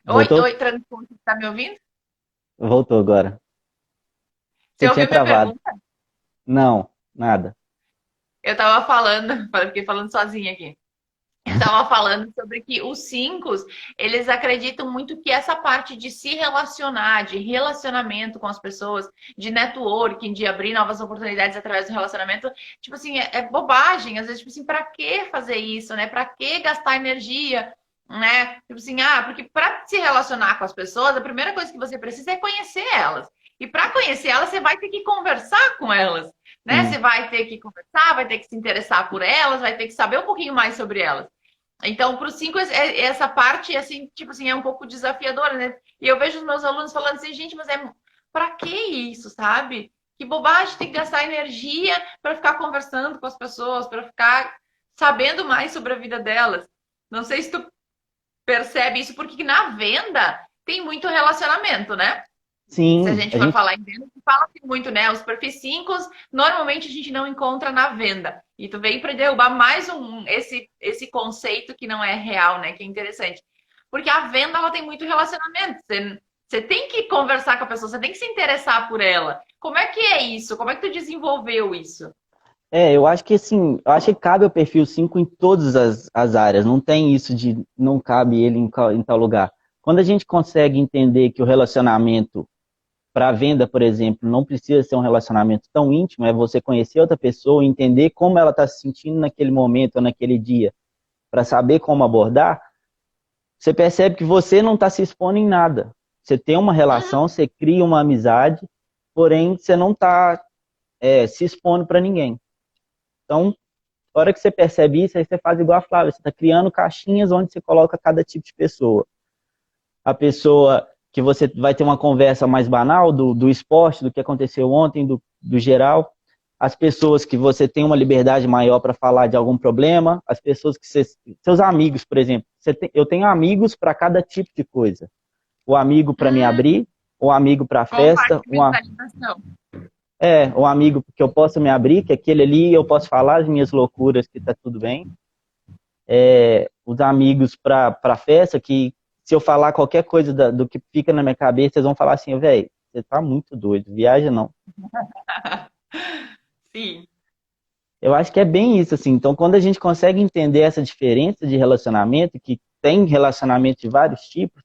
Voltou? Oi, Transpunto, tá me ouvindo? Voltou agora. Você Você tinha ouviu minha travado. pergunta? Não, nada. Eu tava falando, fiquei falando sozinha aqui. Eu tava falando sobre que os 5, eles acreditam muito que essa parte de se relacionar, de relacionamento com as pessoas, de networking, de abrir novas oportunidades através do relacionamento, tipo assim, é bobagem. Às vezes, tipo assim, pra que fazer isso, né? Pra que gastar energia, né? Tipo assim, porque pra se relacionar com as pessoas, a primeira coisa que você precisa é conhecer elas. E para conhecer elas, você vai ter que conversar com elas, né? Você vai ter que conversar, vai ter que se interessar por elas, vai ter que saber um pouquinho mais sobre elas. Então, para os 5, essa parte, assim, tipo assim, é um pouco desafiadora, né? E eu vejo os meus alunos falando assim, gente, mas para que isso, sabe? Que bobagem, tem que gastar energia para ficar conversando com as pessoas, para ficar sabendo mais sobre a vida delas. Não sei se tu percebe isso, porque na venda tem muito relacionamento, né? Sim. Se a gente for falar em venda, fala-se muito, né? Os perfis 5 normalmente a gente não encontra na venda. E tu veio para derrubar mais esse conceito que não é real, né? Que é interessante. Porque a venda, ela tem muito relacionamento. Você tem que conversar com a pessoa, você tem que se interessar por ela. Como é que é isso? Como é que tu desenvolveu isso? Eu acho que assim, que cabe o perfil 5 em todas as áreas. Não tem isso de não cabe ele em tal lugar. Quando a gente consegue entender que o relacionamento para venda, por exemplo, não precisa ser um relacionamento tão íntimo, é você conhecer outra pessoa, entender como ela está se sentindo naquele momento ou naquele dia, para saber como abordar, você percebe que você não está se expondo em nada. Você tem uma relação, você cria uma amizade, porém você não está se expondo para ninguém. Então, na hora que você percebe isso, aí você faz igual a Flávia, você está criando caixinhas onde você coloca cada tipo de pessoa. A pessoa que você vai ter uma conversa mais banal do esporte, do que aconteceu ontem, do geral. As pessoas que você tem uma liberdade maior para falar de algum problema. As pessoas que seus amigos, por exemplo. Eu tenho amigos para cada tipo de coisa. O amigo para me abrir, o amigo para festa, Compartimentalização. o amigo que eu posso me abrir, que aquele ali eu posso falar as minhas loucuras, que tá tudo bem. Os amigos para festa, que se eu falar qualquer coisa do que fica na minha cabeça, eles vão falar assim, velho, você tá muito doido, viaja não. Sim. Eu acho que é bem isso, assim. Então, quando a gente consegue entender essa diferença de relacionamento, que tem relacionamento de vários tipos,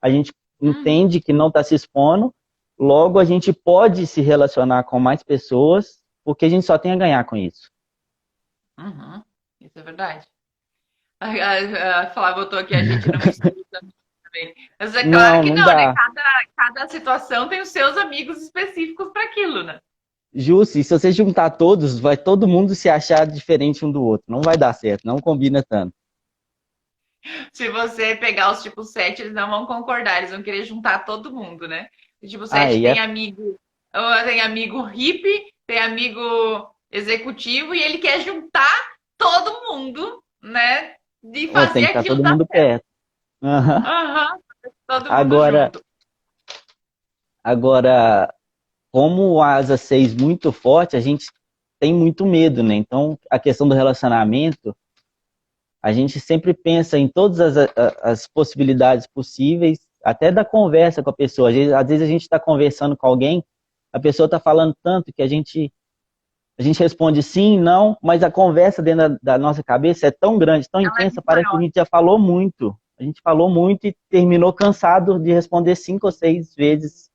a gente entende que não está se expondo, logo a gente pode se relacionar com mais pessoas, porque a gente só tem a ganhar com isso. Uhum. Isso é verdade. A Flávia botou aqui, a gente não mistura os amigos também. Mas é claro que não, né? dá. Cada situação tem os seus amigos específicos para aquilo, né? Justo, e se você juntar todos, vai todo mundo se achar diferente um do outro. Não vai dar certo, não combina tanto. Se você pegar os tipo 7, eles não vão concordar, eles vão querer juntar todo mundo, né? O tipo 7 Aí é, tem amigo hippie, tem amigo executivo, e ele quer juntar todo mundo, né? De fazer tem que estar aquilo todo dar mundo certo. perto. Aham. Aham, todo mundo Agora, junto. agora, como o asa 6 muito forte, a gente tem muito medo, né? Então, a questão do relacionamento, a gente sempre pensa em todas as possibilidades possíveis, até da conversa com a pessoa. Às vezes a gente está conversando com alguém, a pessoa está falando tanto que a gente responde sim, não, mas a conversa dentro da nossa cabeça é tão grande, tão Ela é intensa, muito parece que a maior. gente já falou muito. A gente falou muito e terminou cansado de responder 5 ou 6 vezes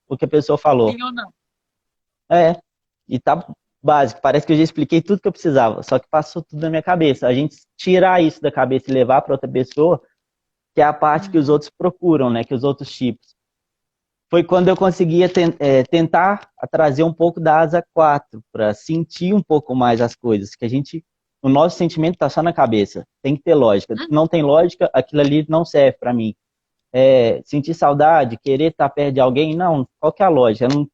o que a pessoa falou. Sim ou não? E tá básico, parece que eu já expliquei tudo que eu precisava, só que passou tudo na minha cabeça. A gente tirar isso da cabeça e levar para outra pessoa, que é a parte que os outros procuram, né, que os outros tipos. Foi quando eu conseguia tentar trazer um pouco da asa 4, para sentir um pouco mais as coisas, que o nosso sentimento está só na cabeça, tem que ter lógica. Não tem lógica, aquilo ali não serve para mim. Sentir saudade, querer estar perto de alguém, não, qual que é a lógica? Não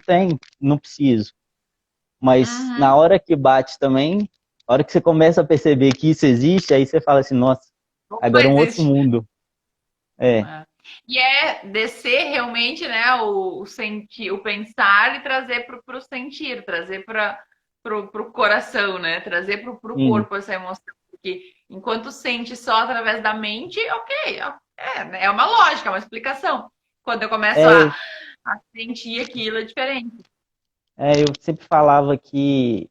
tem, não preciso. Mas na hora que bate também, na hora que você começa a perceber que isso existe, aí você fala assim, nossa, Não agora é um outro existe. mundo. E é descer realmente, né, o sentir, o pensar e trazer para o sentir, trazer para o coração, né, trazer para o Sim. corpo essa emoção. Porque enquanto sente só através da mente, ok, é uma lógica, é uma explicação. Quando eu começo É, a sentir aquilo, é diferente. eu sempre falava que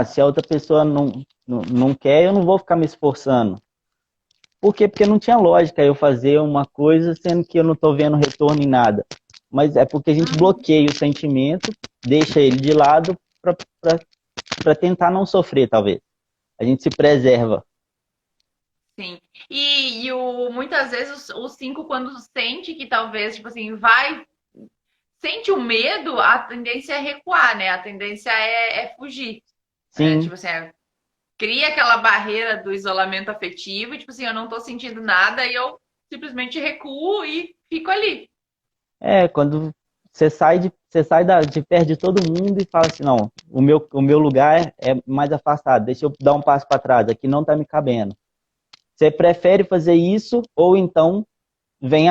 se a outra pessoa não quer, eu não vou ficar me esforçando. Por quê? Porque não tinha lógica eu fazer uma coisa sendo que eu não estou vendo retorno em nada. Mas é porque a gente bloqueia o sentimento, deixa ele de lado para tentar não sofrer, talvez. A gente se preserva. Sim. E muitas vezes o 5, quando sente que talvez, tipo assim, sente o medo, a tendência é recuar, né? A tendência é fugir. Sim, Tipo assim, cria aquela barreira do isolamento afetivo, e tipo assim, eu não tô sentindo nada e eu simplesmente recuo e fico ali. quando você sai de perto de todo mundo e fala assim, não, o meu lugar é mais afastado, deixa eu dar um passo para trás, aqui não está me cabendo. Você prefere fazer isso ou então vem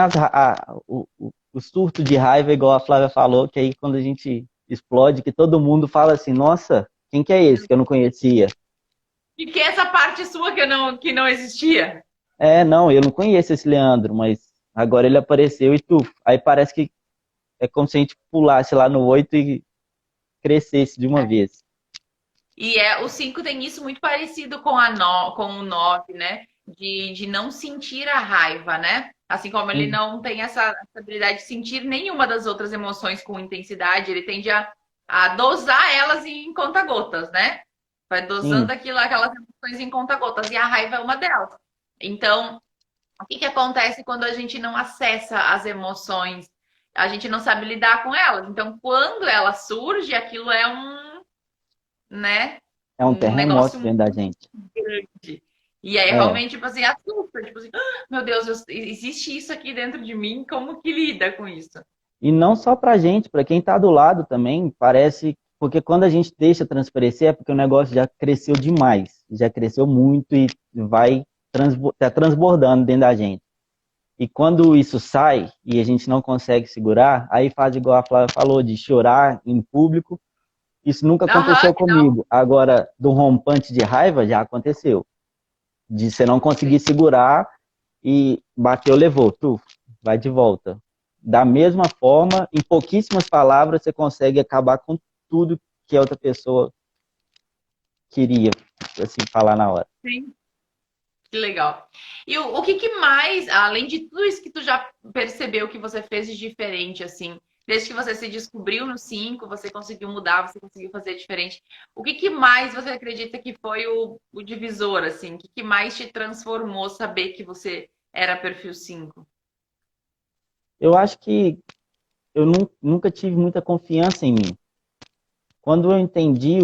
o surto de raiva, igual a Flávia falou, que aí quando a gente explode, que todo mundo fala assim, nossa, quem que é esse que eu não conhecia? E que essa parte sua que não existia. Não, eu não conheço esse Leandro, mas agora ele apareceu e tu. Aí parece que é como se a gente pulasse lá no 8 e crescesse de uma vez. E o 5 tem isso muito parecido com o 9, né? De não sentir a raiva, né? Assim como ele Hum, não tem essa habilidade de sentir nenhuma das outras emoções com intensidade, ele tende a dosar elas em conta-gotas, né? Vai dosando sim, aquelas emoções em conta-gotas, e a raiva é uma delas. Então, o que acontece quando a gente não acessa as emoções? A gente não sabe lidar com elas. Então, quando ela surge, aquilo é né? é um Um terremoto negócio dentro da gente. grande. E aí É. realmente, tipo assim, assusta. Tipo assim, meu Deus, existe isso aqui dentro de mim, como que lida com isso? E não só pra gente, pra quem tá do lado também, parece. Porque quando a gente deixa transparecer, é porque o negócio já cresceu demais. Já cresceu muito e tá transbordando dentro da gente. E quando isso sai e a gente não consegue segurar, aí faz igual a Flávia falou, de chorar em público. Isso nunca Aham, aconteceu que não. comigo. Agora, do rompante de raiva já aconteceu. De você não conseguir segurar e bateu, levou, tu, vai de volta. Da mesma forma, em pouquíssimas palavras, você consegue acabar com tudo que a outra pessoa queria, assim, falar na hora. Sim. Que legal. E o que que mais, além de tudo isso que tu já percebeu que você fez de diferente, assim, desde que você se descobriu no 5, você conseguiu mudar, você conseguiu fazer diferente. O que que mais você acredita que foi o divisor, assim? O que que mais te transformou saber que você era perfil 5? Eu acho que eu nunca tive muita confiança em mim. Quando eu entendi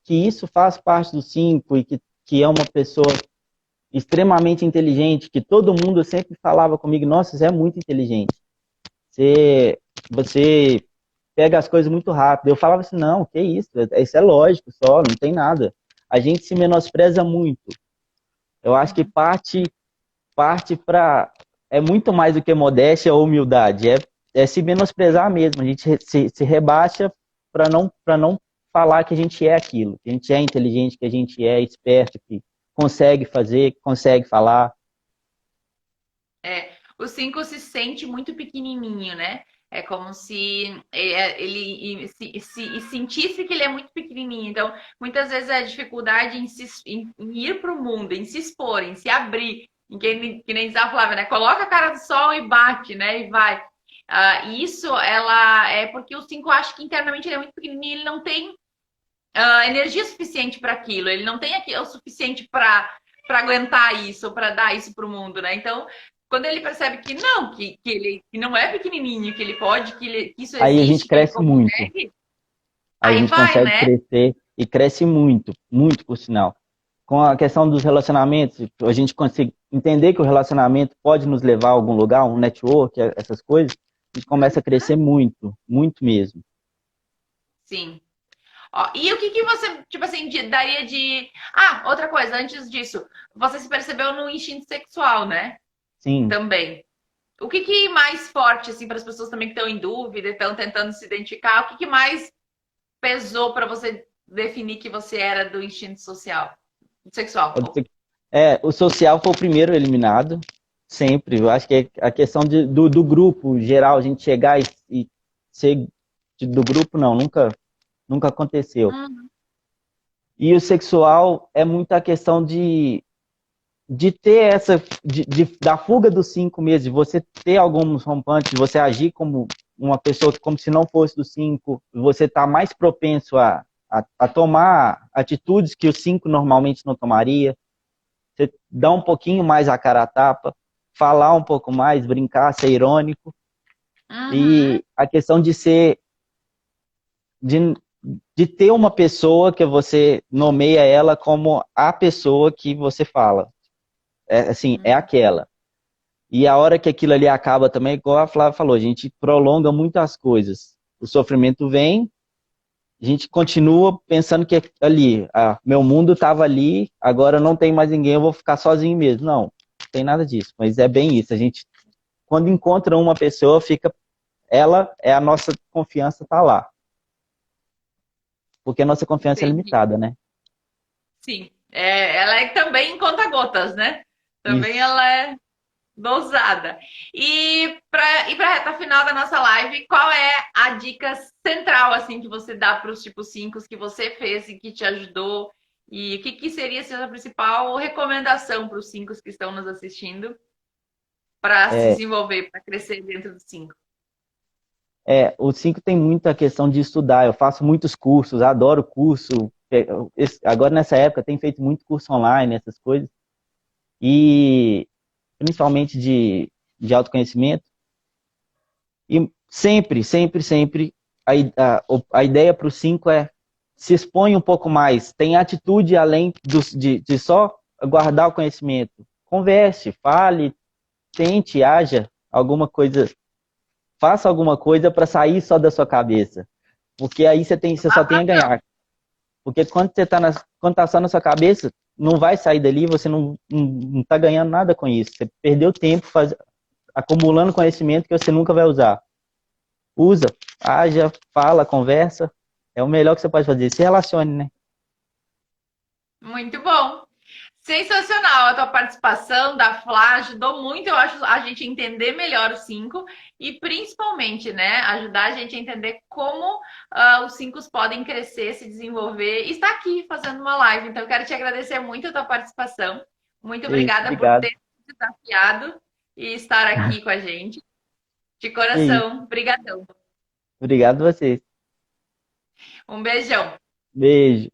que isso faz parte do 5 e que é uma pessoa extremamente inteligente, que todo mundo sempre falava comigo, nossa, você é muito inteligente. Você pega as coisas muito rápido. Eu falava assim, não, que isso é lógico só, não tem nada. A gente se menospreza muito. Eu acho que parte para é muito mais do que modéstia ou humildade, é se menosprezar mesmo. A gente se rebaixa para não falar que a gente é aquilo, que a gente é inteligente, que a gente é esperto, que consegue fazer, que consegue falar. É, o 5 se sente muito pequenininho, né? É como se ele sentisse que ele é muito pequenininho. Então, muitas vezes a dificuldade em ir para o mundo, em se expor, em se abrir, que nem a Flávia, né? Coloca a cara do sol e bate, né? E vai. Isso, ela é porque o 5 acha que internamente ele é muito pequenininho, ele não tem energia suficiente para aquilo, ele não tem o suficiente para aguentar isso, para dar isso para o mundo, né? Então, quando ele percebe que não, que ele que não é pequenininho, que ele pode, que isso Aí a gente existe, que ele cresce muito. consegue, Aí a aí gente vai, consegue né? crescer e cresce muito, muito por sinal. Com a questão dos relacionamentos, a gente consegue entender que o relacionamento pode nos levar a algum lugar, um network, essas coisas, a gente começa a crescer muito, muito mesmo. Sim. Ó, e o que que você, tipo assim, daria de... Ah, outra coisa, antes disso, você se percebeu no instinto sexual, né? Sim. Também. O que que mais forte, assim, para as pessoas também que estão em dúvida, estão tentando se identificar, o que que mais pesou para você definir que você era do instinto sexual? O social foi o primeiro eliminado, sempre. Eu acho que é a questão do grupo geral, a gente chegar e ser do grupo, não, nunca aconteceu. Hum, E o sexual é muito a questão de ter da fuga dos 5 meses, de você ter alguns rompantes, de você agir como uma pessoa como se não fosse dos 5, você tá mais propenso a tomar atitudes que os 5 normalmente não tomaria, você dá um pouquinho mais a cara a tapa, falar um pouco mais, brincar, ser irônico, uhum, e a questão de, de ter uma pessoa que você nomeia ela como a pessoa que você fala. Assim, é uhum. aquela. E a hora que aquilo ali acaba também, igual a Flávia falou, a gente prolonga muitas coisas. O sofrimento vem, a gente continua pensando que ali, meu mundo estava ali, agora não tem mais ninguém, eu vou ficar sozinho mesmo. Não tem nada disso, mas é bem isso. A gente, quando encontra uma pessoa, ela é a nossa confiança tá lá. Porque a nossa confiança é Entendi. limitada, né? Sim. É, ela é também conta-gotas, né? Também Isso. ela é dosada. E para reta final da nossa live, qual é a dica central assim que você dá para os tipos 5 que você fez e que te ajudou? E o que, que seria assim, a sua principal recomendação para os 5 que estão nos assistindo para se É, desenvolver, para crescer dentro dos 5? o 5 tem muita questão de estudar. Eu faço muitos cursos, adoro curso. Agora, nessa época, tem feito muito curso online, essas coisas. E principalmente de autoconhecimento. E sempre, sempre, sempre, a ideia para o 5 é se expõe um pouco mais, tem atitude além de só guardar o conhecimento. Converse, fale, tente, haja alguma coisa, faça alguma coisa para sair só da sua cabeça. Porque aí você Vá só para tem a campo. ganhar. Porque quando tá só na sua cabeça, não vai sair dali, você não tá ganhando nada com isso. Você perdeu tempo acumulando conhecimento que você nunca vai usar. Usa, haja, fala, conversa. É o melhor que você pode fazer. Se relacione, né? Muito bom. Sensacional a tua participação da Flá, ajudou muito, eu acho, a gente a entender melhor os 5 e principalmente, né, ajudar a gente a entender como os 5 podem crescer, se desenvolver e estar aqui fazendo uma live. Então, eu quero te agradecer muito a tua participação. Muito obrigada por Obrigado. ter se desafiado e estar aqui com a gente. De É isso. coração, brigadão. Obrigado a vocês. Um beijão. Beijo.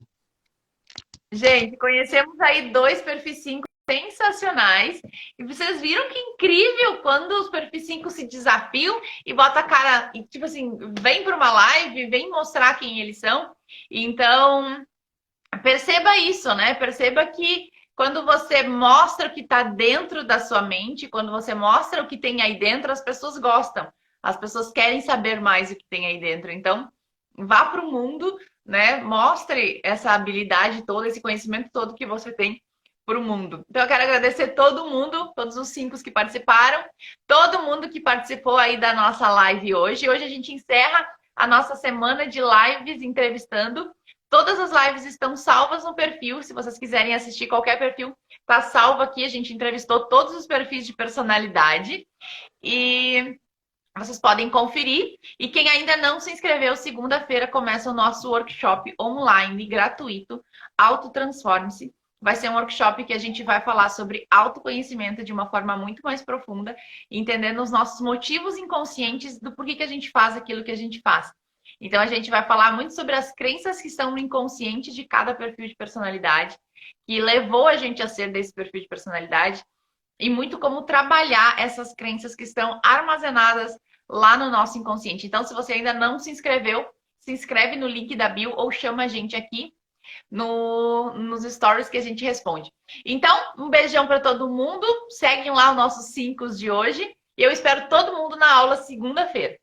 Gente, conhecemos aí 2 perfis 5 sensacionais. E vocês viram que incrível quando os perfis 5 se desafiam e bota a cara, e, tipo assim, vem para uma live, vem mostrar quem eles são. Então, perceba isso, né? Perceba que quando você mostra o que está dentro da sua mente, quando você mostra o que tem aí dentro, as pessoas gostam. As pessoas querem saber mais o que tem aí dentro. Então, vá para o mundo, né? Mostre essa habilidade toda, esse conhecimento todo que você tem para o mundo. Então, eu quero agradecer todo mundo, todos os 5 que participaram, todo mundo que participou aí da nossa live hoje. Hoje a gente encerra a nossa semana de lives entrevistando. Todas as lives estão salvas no perfil. Se vocês quiserem assistir qualquer perfil, tá salvo aqui. A gente entrevistou todos os perfis de personalidade. E vocês podem conferir. E quem ainda não se inscreveu, segunda-feira começa o nosso workshop online gratuito, Autotransforme-se. Vai ser um workshop que a gente vai falar sobre autoconhecimento de uma forma muito mais profunda, entendendo os nossos motivos inconscientes do porquê que a gente faz aquilo que a gente faz. Então, a gente vai falar muito sobre as crenças que estão no inconsciente de cada perfil de personalidade, que levou a gente a ser desse perfil de personalidade, e muito como trabalhar essas crenças que estão armazenadas lá no nosso inconsciente. Então, se você ainda não se inscreveu, se inscreve no link da bio ou chama a gente aqui nos stories que a gente responde. Então, um beijão para todo mundo. Seguem lá os nossos 5 de hoje. E eu espero todo mundo na aula segunda-feira.